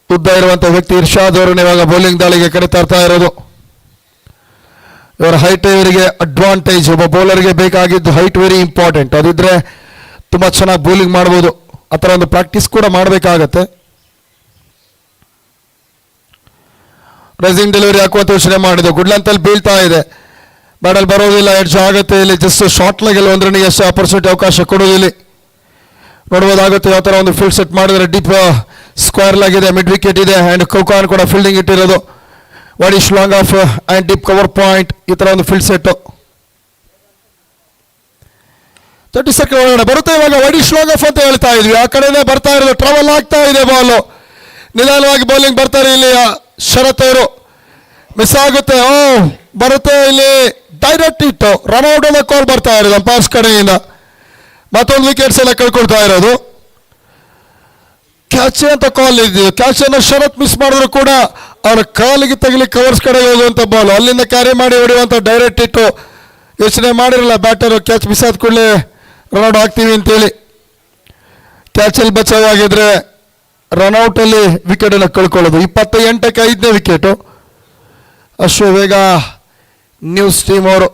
ಉದ್ದ ಇರುವಂತಹ ವ್ಯಕ್ತಿ ಇರ್ಷಾದ್ ಅವರನ್ನ ಇವಾಗ ಬೌಲಿಂಗ್ ದಾಳಿಗೆ ಕರೆತರ್ತಾ ಇರೋದು. ಇವರ ಹೈಟ್ ಇವರಿಗೆ ಅಡ್ವಾಂಟೇಜ್. ಒಬ್ಬ ಬೌಲರ್ಗೆ ಬೇಕಾಗಿದ್ದು ಹೈಟ್ ವೆರಿ ಇಂಪಾರ್ಟೆಂಟ್. ಅದಿದ್ರೆ ತುಂಬಾ ಚೆನ್ನಾಗಿ ಬೌಲಿಂಗ್ ಮಾಡ್ಬೋದು. ಆ ಥರ ಒಂದು ಪ್ರಾಕ್ಟೀಸ್ ಕೂಡ ಮಾಡಬೇಕಾಗತ್ತೆ. ರೈಸಿಂಗ್ ಡೆಲಿವರಿ ಹಾಕುವಂತ ಯೋಚನೆ ಮಾಡಿದ್ದು. ಗುಡ್ ಲೆಂತಲ್ಲಿ ಬೀಳ್ತಾ ಇದೆ. ಬ್ಯಾಟಲ್ ಬರೋದಿಲ್ಲ. ಎಡ್ಜ್ ಆಗುತ್ತೆ ಇಲ್ಲಿ. ಜಸ್ಟ್ ಶಾರ್ಟ್ ಲೆಗಲ್ಲಿ 1 ರನ್ನಿಗೆ ಎಷ್ಟು ಆಪರ್ಚುನಿಟಿ ಅವಕಾಶ ಕೊಡೋದಿಲ್ಲ. ನೋಡ್ಬೋದಾಗುತ್ತೆ ಯಾವ ಥರ ಒಂದು ಫೀಲ್ಡ್ ಸೆಟ್ ಮಾಡಿದ್ರೆ. ಡೀಪ್ ಸ್ಕ್ವೇರ್ ಆಗಿದೆ. ಮಿಡ್ ವಿಕೆಟ್ ಇದೆ. ಆ್ಯಂಡ್ ಕೌಕಾನ್ ಕೂಡ ಫೀಲ್ಡಿಂಗ್ ಇಟ್ಟಿರೋದು. ವಾಡಿಶ್ long off and deep cover point. ಈ ಥರ ಒಂದು ಫೀಲ್ಡ್ ಸೆಟ್ 30 ಸೆಕೆಂಡ್ ಒಳಗಡೆ ಬರುತ್ತೆ. ಇವಾಗ ವಾಡಿಶ್ ಲಾಂಗ್ ಆಫ್ ಅಂತ ಹೇಳ್ತಾ ಇದ್ವಿ. ಆ ಕಡೆನೇ ಬರ್ತಾ ಇರೋದು. ಟ್ರಾವೆಲ್ ಆಗ್ತಾ ಇದೆ ಬಾಲು. ನಿಧಾನವಾಗಿ ಬೌಲಿಂಗ್ ಬರ್ತಾರೆ ಇಲ್ಲಿ ಶರತ್ ಅವರು. ಮಿಸ್ ಆಗುತ್ತೆ. ಓ ಬರುತ್ತೆ ಇಲ್ಲಿ ಡೈರೆಕ್ಟ್ ಇಟ್ಟು ರನ್ಔಟ್ ಅನ್ನ ಕಾಲ್ ಬರ್ತಾ ಇರೋದು ಅಂಪೈರ್ಸ್ ಕಡೆಯಿಂದ. ಮತ್ತೊಂದು ವಿಕೆಟ್ಸ್ ಎಲ್ಲ ಕಳ್ಕೊಳ್ತಾ ಇರೋದು. ಕ್ಯಾಚ್ ಅಂತ ಕಾಲ್ ಇದ್ದೀವಿ. ಕ್ಯಾಚ್ ಅನ್ನ ಶರತ್ ಮಿಸ್ ಮಾಡಿದ್ರು ಕೂಡ ಅವರ ಕಾಲಿಗೆ ತಗಲಿ ಕವರ್ಸ್ ಕಡೆ ಹೋಗುವಂತ ಬಾಲ್, ಅಲ್ಲಿಂದ ಕ್ಯಾರಿ ಮಾಡಿ ಹೊಡೆಯುವಂತ ಡೈರೆಕ್ಟ್ ಇಟ್ಟು ಯೋಚನೆ ಮಾಡಿರಲ್ಲ ಬ್ಯಾಟರ್. ಕ್ಯಾಚ್ ಮಿಸ್ ಆದ ಕೂಡಲೇ ರನ್ಔಟ್ ಆಗ್ತೀವಿ ಅಂತೇಳಿ. ಕ್ಯಾಚಲ್ಲಿ ಬಚಾವಾಗಿದ್ರೆ ರನ್ಔಟ್ ಅಲ್ಲಿ ವಿಕೆಟ್ ಅನ್ನು ಕಳ್ಕೊಳ್ಳೋದು. 28ಕ್ಕೆ 5ನೇ ವಿಕೆಟು. ಅಶ್ವವೇಗ ನ್ಯೂಸ್ ಟೀಮ್ ಅವರು.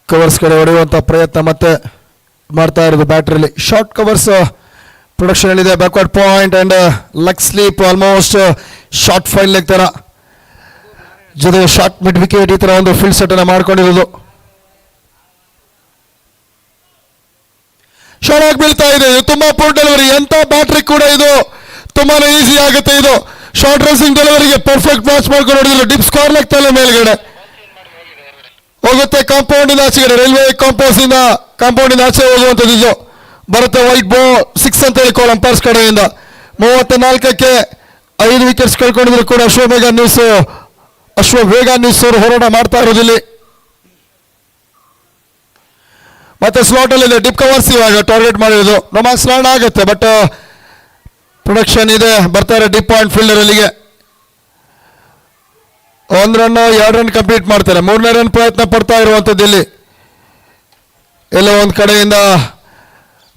ಕವರ್ಸ್ ಕಡೆ ಹೊಡೆಯುವಂಥ ಪ್ರಯತ್ನ ಮತ್ತೆ ಮಾಡ್ತಾ ಇರೋದು ಬ್ಯಾಟ್ರಲ್ಲಿ. ಶಾರ್ಟ್ ಕವರ್ಸ್ ಪ್ರೊಡಕ್ಷನ್ ಏನಿದೆ, backward point and leg sleep, almost short file leg ತರ, ಜೊತೆಗೆ ಶಾರ್ಟ್ ಮಿಡ್ ವಿಕೆಟ್, ಈ ತರ ಒಂದು ಫೀಲ್ಡ್ ಸೆಟ್ ಅನ್ನ ಮಾಡ್ಕೊಂಡಿರೋದು. ಶಾರ್ಟ್ ಆಗಿ ಬೀಳ್ತಾ ಇದೆ. ಇದು ತುಂಬಾ ಪೂರ್ ಡೆಲಿವರಿ. ಎಂತ ಬ್ಯಾಟ್ರಿ ಕೂಡ ಇದು ತುಂಬಾನೇ ಈಸಿ ಆಗುತ್ತೆ. ಇದು ಶಾರ್ಟ್ ರೇಸಿಂಗ್ ಡೆಲಿವರಿಗೆ ಪರ್ಫೆಕ್ಟ್ ಮ್ಯಾಚ್ ಮಾಡ್ಕೊಂಡು ಹೊಡೆದಿಲ್ಲ. ಡಿಪ್ ಸ್ಕೋರ್ ಲೆಗ್ತಲ್ಲ ಮೇಲ್ಗಡೆ ಹೋಗುತ್ತೆ. ಕಾಂಪೌಂಡ್ ಇಂದ ಆಚೆಗಡೆ, ರೈಲ್ವೆ ಕಾಂಪೌಂಡ್ ಇಂದ ಆಚೆ ಹೋಗುವಂಥದ್ದು. ಇದು ಬರುತ್ತೆ ವೈಟ್ ಬಾಲ್ 6 ಅಂತ ಹೇಳಿ ಕಾಲ್ ಅಂಪೈರ್ಸ್ ಕಡೆಯಿಂದ. 34ಕ್ಕೆ 5 ವಿಕೆಟ್ಸ್ ಕಳ್ಕೊಂಡಿದ್ರು ಕೂಡ ಅಶ್ವವೇಗ ನ್ಯೂಸ್ ಅವರು ಹೋರಾಟ ಮಾಡ್ತಾ ಇರೋದಿಲ್ಲಿ. ಮತ್ತೆ ಸ್ಲಾಟ್ ಅಲ್ಲಿ ಇದೆ. ಡಿಪ್ ಕವರ್ಸ್ ಇವಾಗ ಟಾರ್ಗೆಟ್ ಮಾಡಿರೋದು. ನಮಗೆ ಸ್ಲಾಟ್ ಆಗುತ್ತೆ, ಬಟ್ ಪ್ರೊಡಕ್ಷನ್ ಇದೆ. ಬರ್ತಾರೆ ಡಿಪ್ ಪಾಯಿಂಟ್ ಫೀಲ್ಡರ್ ಅಲ್ಲಿಗೆ. 1 ರನ್ 2 ರನ್ ಕಂಪ್ಲೀಟ್ ಮಾಡ್ತಾರೆ. 3ನೇ ರನ್ ಪ್ರಯತ್ನ ಪಡ್ತಾ ಇರುವಂಥದ್ದು ಇಲ್ಲಿ. ಎಲ್ಲೋ ಒಂದು ಕಡೆಯಿಂದ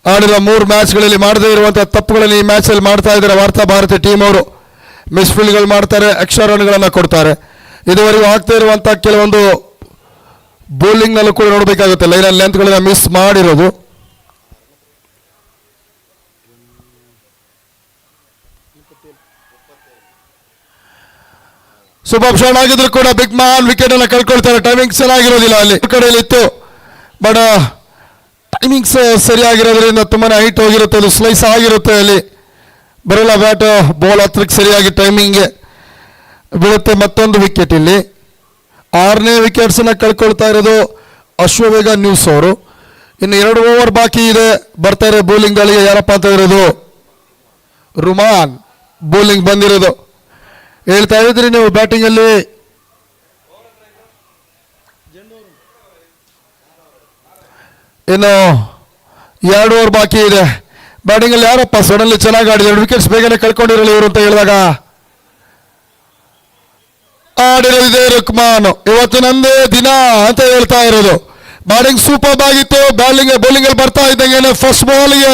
ಆಡಿರೋ 3 ಮ್ಯಾಚ್ಗಳಲ್ಲಿ ಮಾಡದೇ ಇರುವಂಥ ತಪ್ಪುಗಳಲ್ಲಿ ಈ ಮ್ಯಾಚಲ್ಲಿ ಮಾಡ್ತಾ ಇದ್ದಾರೆ ವಾರ್ತಾ ಭಾರತಿ ಟೀಮ್ ಅವರು. ಮಿಸ್ಫೀಲ್ಡ್ಗಳು ಮಾಡ್ತಾರೆ, ಎಕ್ಸ್ಟ್ರಾ ರನ್ಗಳನ್ನು ಕೊಡ್ತಾರೆ. ಇದುವರೆಗೂ ಆಗ್ತಾ ಇರುವಂಥ ಕೆಲವೊಂದು ಬೌಲಿಂಗ್ನಲ್ಲೂ ಕೂಡ ನೋಡಬೇಕಾಗುತ್ತೆ. ಲೈನ್ ಲೆಂತ್ಗಳನ್ನ ಮಿಸ್ ಮಾಡಿರೋದು. ಸೂಪರ್ ಶಾಟ್ ಆಗಿದ್ರು ಕೂಡ ಬಿಗ್ ಮ್ಯಾನ್ ವಿಕೆಟ್ ಅನ್ನ ಕಳ್ಕೊಳ್ತಾರೆ. ಟೈಮಿಂಗ್ ಚೆನ್ನಾಗಿರೋದಿಲ್ಲ ಅಲ್ಲಿ ಕಡೆಯಲ್ಲಿ ಇತ್ತು, ಬಟ್ ಟೈಮಿಂಗ್ಸ್ ಸರಿಯಾಗಿರೋದ್ರಿಂದ ತುಂಬಾನೇ ಹೈಟ್ ಹೋಗಿರುತ್ತೆ. ಅದು ಸ್ಲೈಸ್ ಆಗಿರುತ್ತೆ, ಅಲ್ಲಿ ಬರಲ್ಲ ಬ್ಯಾಟ್ ಬಾಲ್ ಹತ್ರಕ್ಕೆ ಸರಿಯಾಗಿ ಟೈಮಿಂಗ್ಗೆ ಬೀಳುತ್ತೆ. ಮತ್ತೊಂದು ವಿಕೆಟ್ ಇಲ್ಲಿ. 6ನೇ ವಿಕೆಟ್ಸ್ ಅನ್ನ ಕಳ್ಕೊಳ್ತಾ ಇರೋದು ಅಶ್ವವೇಗ ನ್ಯೂಸ್ ಅವರು. ಇನ್ನು 2 ಓವರ್ ಬಾಕಿ ಇದೆ. ಬರ್ತಾರೆ ಬೌಲಿಂಗ್ ದಾಳಿಗೆ. ಯಾರಪ್ಪ ಅಂತ ಇರೋದು ರುಮಾನ್ ಬೌಲಿಂಗ್ ಬಂದಿರೋದು. ಹೇಳ್ತಾ ಇದ್ರಿ ನೀವು ಬ್ಯಾಟಿಂಗ್ ಅಲ್ಲಿ ಇನ್ನು 2 ಓವರ್ ಬಾಕಿ ಇದೆ. ಬ್ಯಾಟಿಂಗ್ ಅಲ್ಲಿ ಯಾರಪ್ಪ ಸಡನ್ಲಿ ಚೆನ್ನಾಗಿ ಆಡಿದ್ರು, 2 ವಿಕೆಟ್ಸ್ ಬೇಗನೆ ಕಳ್ಕೊಂಡಿರಲಿ ಇವರು ಅಂತ ಹೇಳಿದಾಗ ಆಡಿರೋದಿದೆ ರುಕ್ಮಾನ್. ಇವತ್ತು ನಂದೇ ದಿನ ಅಂತ ಹೇಳ್ತಾ ಇರೋದು. ಬ್ಯಾಟಿಂಗ್ ಸೂಪರ್ ಆಗಿತ್ತು. ಬೌಲಿಂಗ್ ಅಲ್ಲಿ ಬರ್ತಾ ಇದ್ದಂಗೆ ಫಸ್ಟ್ ಬಾಲ್ಗೆ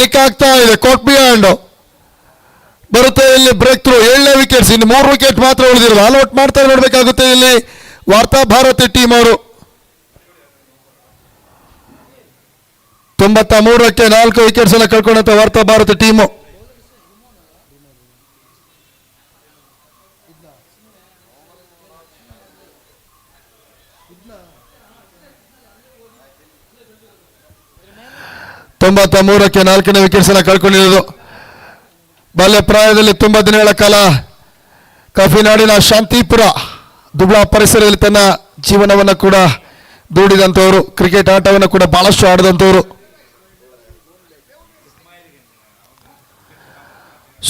ನಿಕ್ ಆಗ್ತಾ ಇದೆ. ಕೋಟ್ ಬಿಯಾಂಡ್ ಬರುತ್ತೆ ಇಲ್ಲಿ ಬ್ರೇಕ್ ಥ್ರೂ. 7ನೇ ವಿಕೆಟ್ಸ್. ಇನ್ನು 3 ವಿಕೆಟ್ ಮಾತ್ರ ಉಳಿದಿರೋದು. ಆಲ್ ಔಟ್ ಮಾಡ್ತಾರೆ ನೋಡ್ಬೇಕಾಗುತ್ತೆ ಇಲ್ಲಿ ವಾರ್ತಾ ಭಾರತಿ ಟೀಮ್ ಅವರು. 93ಕ್ಕೆ 4 ವಿಕೆಟ್ಸ್ ಅನ್ನ ಕಳ್ಕೊಂಡಂತ ವಾರ್ತಾ ಭಾರತಿ ಟೀಮು. ತೊಂಬತ್ತ 4ನೇ ವಿಕೆಟ್ಸ್ ಅನ್ನ ಕಳ್ಕೊಂಡಿರೋದು. ಬಾಲ್ಯ ಪ್ರಾಯದಲ್ಲಿ ತುಂಬಾ ದಿನಗಳ ಕಾಲ ಕಾಫಿನಾಡಿನ ಶಾಂತಿಪುರ ದುಬ್ಳಾ ಪರಿಸರದಲ್ಲಿ ತನ್ನ ಜೀವನವನ್ನು ಕೂಡ ದೂಡಿದಂಥವ್ರು. ಕ್ರಿಕೆಟ್ ಆಟವನ್ನು ಕೂಡ ಬಹಳಷ್ಟು ಆಡಿದಂಥವ್ರು.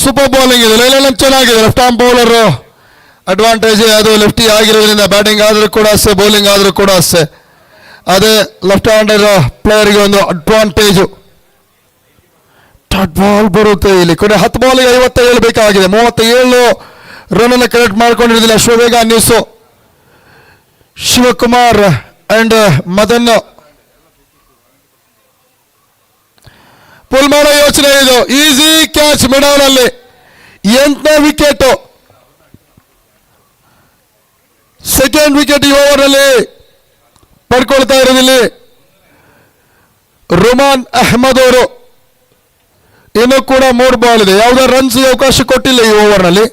ಸೂಪರ್ ಬೌಲಿಂಗ್ ಇದೆ. ಲೈನ್ ಚೆನ್ನಾಗಿದೆ. ಲೆಫ್ಟ್ ಆರ್ಮ್ ಬೌಲರ್ ಅಡ್ವಾಂಟೇಜ್ ಅದು ಲೆಫ್ಟಿ ಆಗಿರೋದ್ರಿಂದ ಬ್ಯಾಟಿಂಗ್ ಆದರೂ ಕೂಡ ಅಷ್ಟೇ, ಬೌಲಿಂಗ್ ಆದರೂ ಕೂಡ ಅಷ್ಟೇ. ಅದೇ ಲೆಫ್ಟ್ ಹ್ಯಾಂಡರ್ ಪ್ಲೇಯರ್ಗೆ ಒಂದು ಅಡ್ವಾಂಟೇಜು. ಡಾಟ್ ಬಾಲ್ ಬರುತ್ತೆ ಇಲ್ಲಿ. ಕೊನೆ 10 ಬಾಲ್ಗೆ 57 ಬೇಕಾಗಿದೆ. 37 ರನ್ ಅನ್ನು ಕಲೆಕ್ಟ್ ಮಾಡ್ಕೊಂಡಿರೋದಿಲ್ಲ Ashwavega news. Shivakumar and Madan pull ಮಾಡೋ ಯೋಚನೆ ಇದು. ಈಸಿ ಕ್ಯಾಚ್ ಮಿಡಲ್ ಅಲ್ಲಿ. 8ನೇ ವಿಕೆಟ್, ಸೆಕೆಂಡ್ ವಿಕೆಟ್ ಈ ಓವರ್ ಅಲ್ಲಿ ಪಡ್ಕೊಳ್ತಾ ಇರೋದಿಲ್ಲಿ ರುಮಾನ್ ಅಹ್ಮದ್ ಅವರು. ಇನ್ನೂ ಕೂಡ 3 ಬಾಲ್ ಇದೆ. ಯಾವುದೇ ರನ್ಸ್ ಅವಕಾಶ ಕೊಟ್ಟಿಲ್ಲ ಈ ಓವರ್ನಲ್ಲಿ.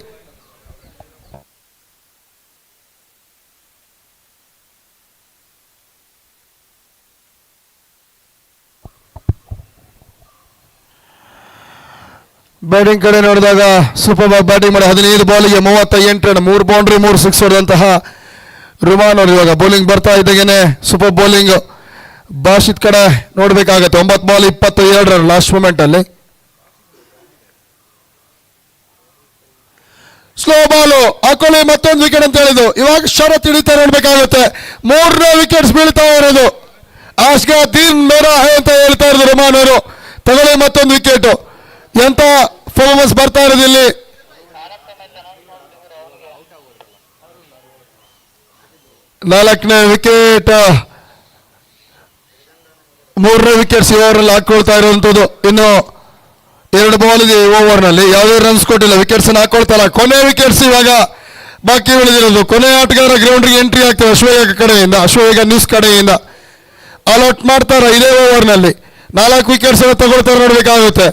ಬ್ಯಾಟಿಂಗ್ ಕಡೆ ನೋಡಿದಾಗ ಸೂಪರ್ ಬ್ಯಾಟಿಂಗ್ ಮಾಡಿ 15 ಬಾಲಿಗೆ 38 ರನ್, 3 ಬೌಂಡ್ರಿ 3 ಸಿಕ್ಸ್ ಹೊಡೆದಂತಹ ರುಮಾನ್ ಅವರು ಇವಾಗ ಬೌಲಿಂಗ್ ಬರ್ತಾ ಇದ್ದಾಗೇನೆ ಸೂಪರ್ ಬೌಲಿಂಗ್. ಬಾಷಿತ್ ಕಡೆ ನೋಡ್ಬೇಕಾಗತ್ತೆ. 9 ಬಾಲ್ 22 ರನ್ ಲಾಸ್ಟ್ ಮೂಮೆಂಟ್ ಅಲ್ಲಿ. ಸ್ಲೋ ಬಾಲು ಹಾಕೊಳ್ಳಿ, ಮತ್ತೊಂದು ವಿಕೆಟ್ ಅಂತ ಹೇಳಿದ್ದು. ಇವಾಗ ಶರತ್ ಹಿಡಿತಾ ನೋಡ್ಬೇಕಾಗುತ್ತೆ. 3ನೇ ವಿಕೆಟ್ಸ್ ಬೀಳ್ತಾ ಇರೋದು. ಆಸ್ಗಾ ದೀನ್ ಮೇರಾ ಹೈ ಅಂತ ಹೇಳ್ತಾ ಇರೋದು ರುಮಾನ್ ಅವರು. ತಗೊಳ್ಳಿ ಮತ್ತೊಂದು ವಿಕೆಟ್. ಎಂತ ಪರ್ಫಾರ್ಮೆನ್ಸ್ ಬರ್ತಾ ಇರೋದು ಇಲ್ಲಿ. ನಾಲ್ಕನೇ ವಿಕೆಟ್, 3ನೇ ವಿಕೆಟ್ಸ್ ಈ ಓವರಲ್ಲಿ ಹಾಕೊಳ್ತಾ ಇರುವಂತದ್ದು. ಇನ್ನು 2 ಬಾಲ್ ಇದೆ ಈ ಓವರ್ನಲ್ಲಿ, ಯಾವುದೇ ರನ್ಸ್ ಕೊಟ್ಟಿಲ್ಲ, ವಿಕೆಟ್ಸ್ ಹಾಕೊಳ್ತಾರ. ಕೊನೆ ವಿಕೆಟ್ಸ್ ಇವಾಗ ಬಾಕಿ ಉಳಿದಿರೋದು. ಕೊನೆ ಆಟಗಾರ ಗ್ರೌಂಡ್ಗೆ ಎಂಟ್ರಿ ಆಗ್ತದೆ ಅಶ್ವವೇಗ ಕಡೆಯಿಂದ, ಅಶ್ವವೇಗ ನ್ಯೂಸ್ ಕಡೆಯಿಂದ ಆಲ್ಔಟ್ ಮಾಡ್ತಾರ ಇದೇ ಓವರ್ನಲ್ಲಿ. 4 ವಿಕೆಟ್ಸ್ ತಗೊಳ್ತಾರೆ ನೋಡ್ಬೇಕಾಗುತ್ತೆ.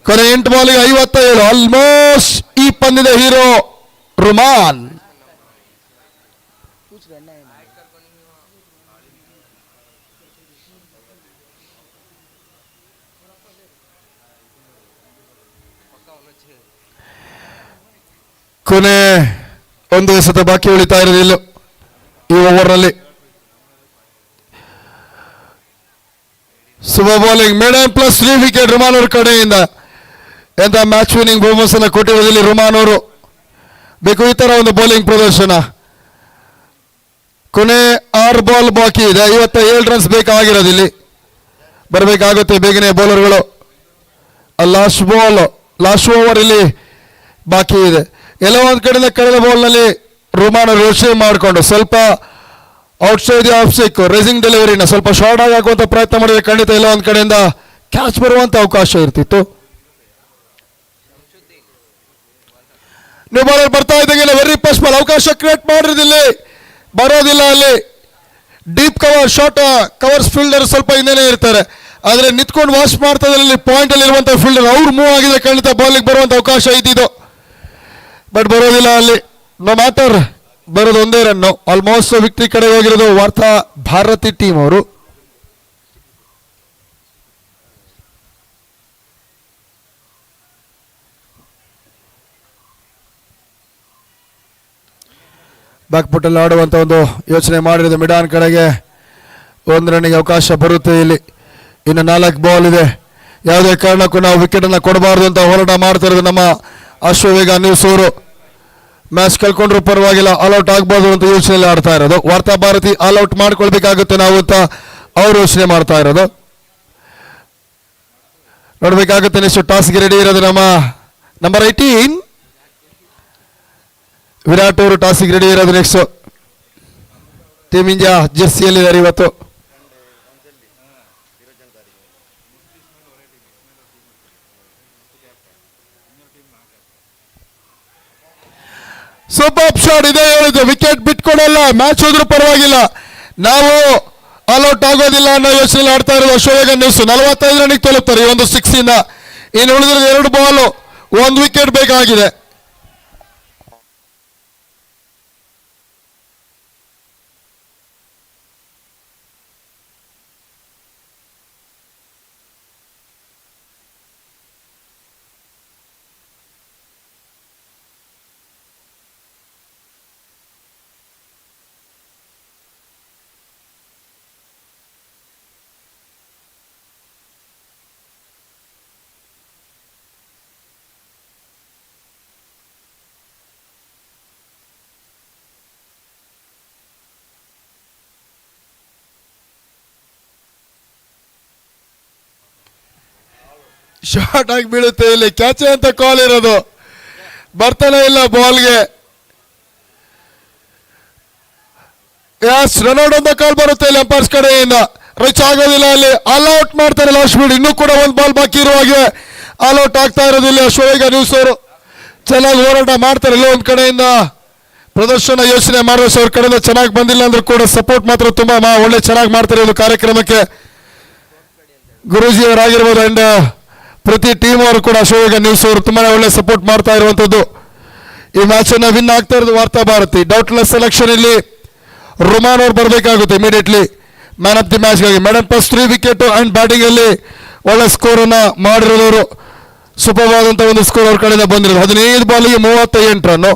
ಕೊನೆ 8 ಬಾಲಿಗೆ 57. ಆಲ್ಮೋಸ್ಟ್ ಈ ಪಂದ್ಯದ ಹೀರೋ ರುಮಾನ್. ಕೊನೆ ಒಂದು ಎಸೆತ ಬಾಕಿ ಉಳಿತಾ ಇರೋದಿಲ್ಲ ಈ ಓವರ್ನಲ್ಲಿ. Super bowling, maiden plus 3 wicket Ruman ಅವ್ರ ಕಡೆಯಿಂದ. ಎಂತ ಮ್ಯಾಚ್ ವಿನಿಂಗ್ ಪರ್ಫಾರ್ಮೆನ್ಸ್ ಅನ್ನು ಕೊಟ್ಟಿರೋದಿಲ್ಲ ರುಮಾನ್ ಅವರು. ಬೇಕು ಈ ತರ ಒಂದು ಬೌಲಿಂಗ್ ಪ್ರದರ್ಶನ. ಕೊನೆ 6 ಬಾಲ್ ಬಾಕಿ ಇದೆ, 57 ರನ್ಸ್ ಬೇಕಾಗಿರೋದಿಲ್ಲಿ. ಬರಬೇಕಾಗುತ್ತೆ ಬೇಗನೆ ಬೌಲರ್ಗಳು. ಲಾಸ್ಟ್ ಬಾಲ್, ಲಾಸ್ಟ್ ಓವರ್ ಇಲ್ಲಿ ಬಾಕಿ ಇದೆ. ಎಲ್ಲ ಒಂದು ಕಡೆಯಿಂದ ಕಳೆದ ಬಾಲ್ನಲ್ಲಿ ರುಮಾನ್ ಅವರು ಯೋಚನೆ ಮಾಡಿಕೊಂಡು ಸ್ವಲ್ಪ ಔಟ್ಸೈಡ್ ಆಫ್ ಸಿಕ್ ರೇಸಿಂಗ್ ಡೆಲಿವರಿನ ಸ್ವಲ್ಪ ಶಾರ್ಟ್ ಆಗಿ ಹಾಕುವಂತ ಪ್ರಯತ್ನ ಮಾಡಿದ್ರೆ ಖಂಡಿತ ಎಲ್ಲ ಒಂದು ಕಡೆಯಿಂದ ಕ್ಯಾಚ್ ಬರುವಂತ ಅವಕಾಶ ಇರ್ತಿತ್ತು. ನೀವು ಬಾಲರ್ ಬರ್ತಾ ಇದ್ದಂಗೆ ವೆರಿ ಫಸ್ಟ್ ಬಾಲ್ ಅವಕಾಶ ಕ್ರಿಯೇಟ್ ಮಾಡಿರೋದಿಲ್ಲಿ, ಬರೋದಿಲ್ಲ ಅಲ್ಲಿ. Deep cover short covers fielder ಸ್ವಲ್ಪ ಹಿಂದೆನೇ ಇರ್ತಾರೆ, ಆದರೆ ನಿಂತ್ಕೊಂಡು ವಾಶ್ ಮಾಡ್ತಾ ಇದ್ರಲ್ಲಿ ಪಾಯಿಂಟ್ ಅಲ್ಲಿ ಇರುವಂತಹ ಫೀಲ್ಡರ್ ಅವ್ರು ಮೂವ್ ಆಗಿದ್ರೆ ಖಂಡಿತ ಬಾಲಿಗೆ ಬರುವಂತ ಅವಕಾಶ ಇದ್ದಿದ್ದು. ಬಟ್ ಬರೋದಿಲ್ಲ ಅಲ್ಲಿ. ನೋ ಮ್ಯಾಟರ್, ಬರೋದು ಒಂದೇ ರನ್ನು. ಆಲ್ಮೋಸ್ಟ್ ವಿಕ್ಟರಿ ಕಡೆ ಹೋಗಿರೋದು ವಾರ್ತಾ ಭಾರತಿ ಟೀಮ್ ಅವರು. ಬ್ಯಾಕ್ಫುಟ್ಟಲ್ಲಿ ಆಡುವಂತ ಒಂದು ಯೋಚನೆ ಮಾಡಿರೋದು. ಮಿಡಾನ್ ಕಡೆಗೆ 1 ರನ್ನಿಗೆ ಅವಕಾಶ ಬರುತ್ತೆ ಇಲ್ಲಿ. ಇನ್ನು 4 ಬಾಲ್ ಇದೆ. ಯಾವುದೇ ಕಾರಣಕ್ಕೂ ನಾವು ವಿಕೆಟ್ ಅನ್ನ ಕೊಡಬಾರ್ದು ಅಂತ ಹೋರಾಟ ಮಾಡ್ತಿರೋದು ನಮ್ಮ ಅಶ್ವವೇಗ ನ್ಯೂಸ್ ಅವರು. ಮ್ಯಾಚ್ ಕಳ್ಕೊಂಡ್ರು ಪರವಾಗಿಲ್ಲ, ಆಲ್ಔಟ್ ಆಗ್ಬೋದು ಅಂತ ಯೋಚನೆಯಲ್ಲಿ ಆಡ್ತಾ ಇರೋದು. ವಾರ್ತಾ ಭಾರತಿ ಆಲ್ಔಟ್ ಮಾಡ್ಕೊಳ್ಬೇಕಾಗುತ್ತೆ ನಾವು ಅಂತ ಅವ್ರು ಯೋಚನೆ ಮಾಡ್ತಾ ಇರೋದು. ನೋಡ್ಬೇಕಾಗುತ್ತೆ. ನೆಕ್ಸ್ಟ್ ಟಾಸ್ಗೆ ರೆಡಿ ಇರೋದು ನಮ್ಮ ನಂಬರ್ 18 ವಿರಾಟ್ ಅವರು ಟಾಸ್ಗೆ ರೆಡಿ ಇರೋದು. ನೆಕ್ಸ್ಟ್ ಟೀಮ್ ಇಂಡಿಯಾ ಜೆರ್ಸಿಯಲ್ಲಿದ್ದಾರೆ ಇವತ್ತು. ಸೂಪರ್ ಶಾಟ್ ಇದೆ ಹೇಳಿದ್ದು. ವಿಕೆಟ್ ಬಿಟ್ಕೊಡಲ್ಲ, ಮ್ಯಾಚ್ ಹೋದ್ರೂ ಪರವಾಗಿಲ್ಲ, ನಾವು ಆಲ್ಔಟ್ ಆಗೋದಿಲ್ಲ ಅನ್ನೋ ಯೋಚನೆ ಆಡ್ತಾ ಇರೋದು ಅಶ್ವವೇಗ ನ್ಯೂಸ್. 45 ರನ್ನಿಗೆ ತಲುಪ್ತಾರೆ ಈ ಒಂದು 6 ಇಂದ. ಇನ್ನು ಉಳಿದಿರೋದು 2 ಬಾಲ್, 1 ವಿಕೆಟ್ ಬೇಕಾಗಿದೆ. ಶಾರ್ಟ್ ಆಗಿ ಬೀಳುತ್ತೆ ಇಲ್ಲಿ. ಕ್ಯಾಚ್ ಅಂತ ಕಾಲ್ ಇರೋದು, ಬರ್ತಾನೆ ಇಲ್ಲ ಬಾಲ್ಗೆ. ರನ್ಔಟ್ ಅಂತ ಕಾಲ್ ಬರುತ್ತೆ ಇಲ್ಲಿ ಅಂಪೈರ್ಸ್ ಕಡೆಯಿಂದ. ರೀಚ್ ಆಗೋದಿಲ್ಲ ಅಲ್ಲಿ, ಆಲ್ಔಟ್ ಮಾಡ್ತಾರೆ ಲಾಸ್ಟ್ ಬೀಡ್. ಇನ್ನೂ ಕೂಡ 1 ಬಾಲ್ ಬಾಕಿ ಇರುವಾಗೆ ಆಲ್ಔಟ್ ಆಗ್ತಾ ಇರೋದು ಇಲ್ಲಿ ಅಶ್ವವೇಗ ನ್ಯೂಸ್ ಅವರು. ಚೆನ್ನಾಗಿ ಹೋರಾಟ ಮಾಡ್ತಾರೆ. ಇಲ್ಲ ಒಂದು ಕಡೆಯಿಂದ ಪ್ರದರ್ಶನ ಯೋಚನೆ ಮಾಡೋಸ್ ಅವ್ರ ಕಡೆಯಿಂದ ಚೆನ್ನಾಗಿ ಬಂದಿಲ್ಲ ಅಂದ್ರೂ ಕೂಡ ಸಪೋರ್ಟ್ ಮಾತ್ರ ತುಂಬಾ ಒಳ್ಳೆ ಚೆನ್ನಾಗಿ ಮಾಡ್ತಾರೆ ಒಂದು ಕಾರ್ಯಕ್ರಮಕ್ಕೆ. ಗುರೂಜಿ ಅವರಾಗಿರ್ಬೋದು ಅಂಡ್ ಪ್ರತಿ ಟೀಮ್ ಅವರು ಕೂಡ ಅಶ್ವವೇಗ ನ್ಯೂಸ್ ಅವರು ತುಂಬಾ ಒಳ್ಳೆ ಸಪೋರ್ಟ್ ಮಾಡ್ತಾ ಇರುವಂತದ್ದು. ಈ ಮ್ಯಾಚ್ ಅನ್ನ ವಿನ್ ಆಗ್ತಾ ಇರೋದು ವಾರ್ತಾ ಭಾರತಿ. ಡೌಟ್ಲೆಸ್ ಸೆಲೆಕ್ಷನ್ ಇಲ್ಲಿ ರುಮಾನ್ ಅವ್ರು ಬರಬೇಕಾಗುತ್ತೆ immediately man of the match ಗಾಗಿ. Maiden plus 3 wicket and batting ಅಲ್ಲಿ ಒಳ್ಳೆ ಸ್ಕೋರ್ ಅನ್ನ ಮಾಡಿರೋರು. ಸೂಪರ್ವಾದಂಥ ಒಂದು ಸ್ಕೋರ್ ಅವ್ರ ಕಡೆಯಿಂದ ಬಂದಿರೋದು. 15 ಬಾಲಿಗೆ 38 ರನ್ನು,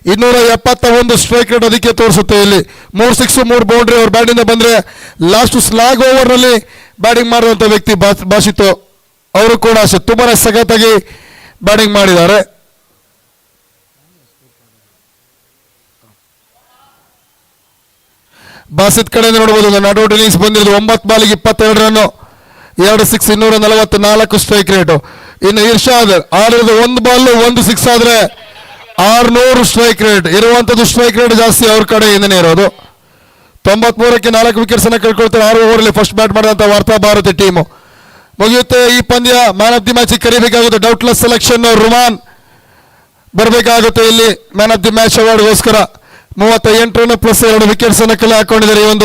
271 ಸ್ಟ್ರೈಕ್ ರೇಟ್ ಅದಕ್ಕೆ ತೋರಿಸುತ್ತೆ. ಇಲ್ಲಿ 3 ಸಿಕ್ಸ್ 3 ಬೌಂಡ್ರಿ ಅವ್ರ ಬ್ಯಾಟಿಂದ ಬಂದರೆ ಲಾಸ್ಟ್ ಸ್ಲಾಗ್ ಓವರ್ನಲ್ಲಿ ಬ್ಯಾಟಿಂಗ್ ಮಾಡಿರುವಂಥ ವ್ಯಕ್ತಿ ಬಾಸಿತ್ತು. ಅವರು ಕೂಡ ಅಷ್ಟೇ ತುಂಬಾ ಸಖತ್ತಾಗಿ ಬ್ಯಾಟಿಂಗ್ ಮಾಡಿದ್ದಾರೆ. ಬಾಸಿತ್ ಕಡೆಯಿಂದ ನೋಡ್ಬೋದು ನಾಟ್ ಔಟ್ ಇನ್ನಿಂಗ್ಸ್ ಬಂದಿರೋದು. 9 ಬಾಲಿಗೆ 22 ರನ್ನು, 2 ಸಿಕ್ಸ್ 244 ಸ್ಟ್ರೈಕ್ ರೇಟು. ಇನ್ನು ಇರ್ಷಾದ್ ಆಡಿರೋದು 1 ಬಾಲ್ 1 ಸಿಕ್ಸ್ ಆದರೆ 600 ಸ್ಟ್ರೈಕ್ ರೇಟ್ ಇರುವಂಥದ್ದು. ಸ್ಟ್ರೈಕ್ ರೇಟ್ ಜಾಸ್ತಿ ಅವ್ರ ಕಡೆಯಿಂದನೇ ಇರೋದು. 93ಕ್ಕೆ 4 ವಿಕೆಟ್ಸ್ ಅನ್ನು ಕಳ್ಕೊಳ್ತಾರೆ. 6 ಓವರಲ್ಲಿ ಫಸ್ಟ್ ಬ್ಯಾಟ್ ಮಾಡಿದಂಥ ವಾರ್ತಾ ಭಾರತಿ ಟೀಮು. ಮುಗಿಯುತ್ತೆ ಈ ಪಂದ್ಯ. ಮ್ಯಾನ್ ಆಫ್ ದಿ ಮ್ಯಾಚ್ ಕರಿಬೇಕಾಗುತ್ತೆ. ಡೌಟ್ಲೆಸ್ ಸೆಲೆಕ್ಷನ್ ರುಮಾನ್ ಬರಬೇಕಾಗುತ್ತೆ ಇಲ್ಲಿ ಮ್ಯಾನ್ ಆಫ್ ದಿ ಮ್ಯಾಚ್ ಅವಾರ್ಡ್ಗೋಸ್ಕರ. 38 ರನ್ ಪ್ಲಸ್ 2 ವಿಕೆಟ್ಸ್ ಅನ್ನು ಕಲೆ ಹಾಕೊಂಡಿದ್ದಾರೆ ಈ ಒಂದು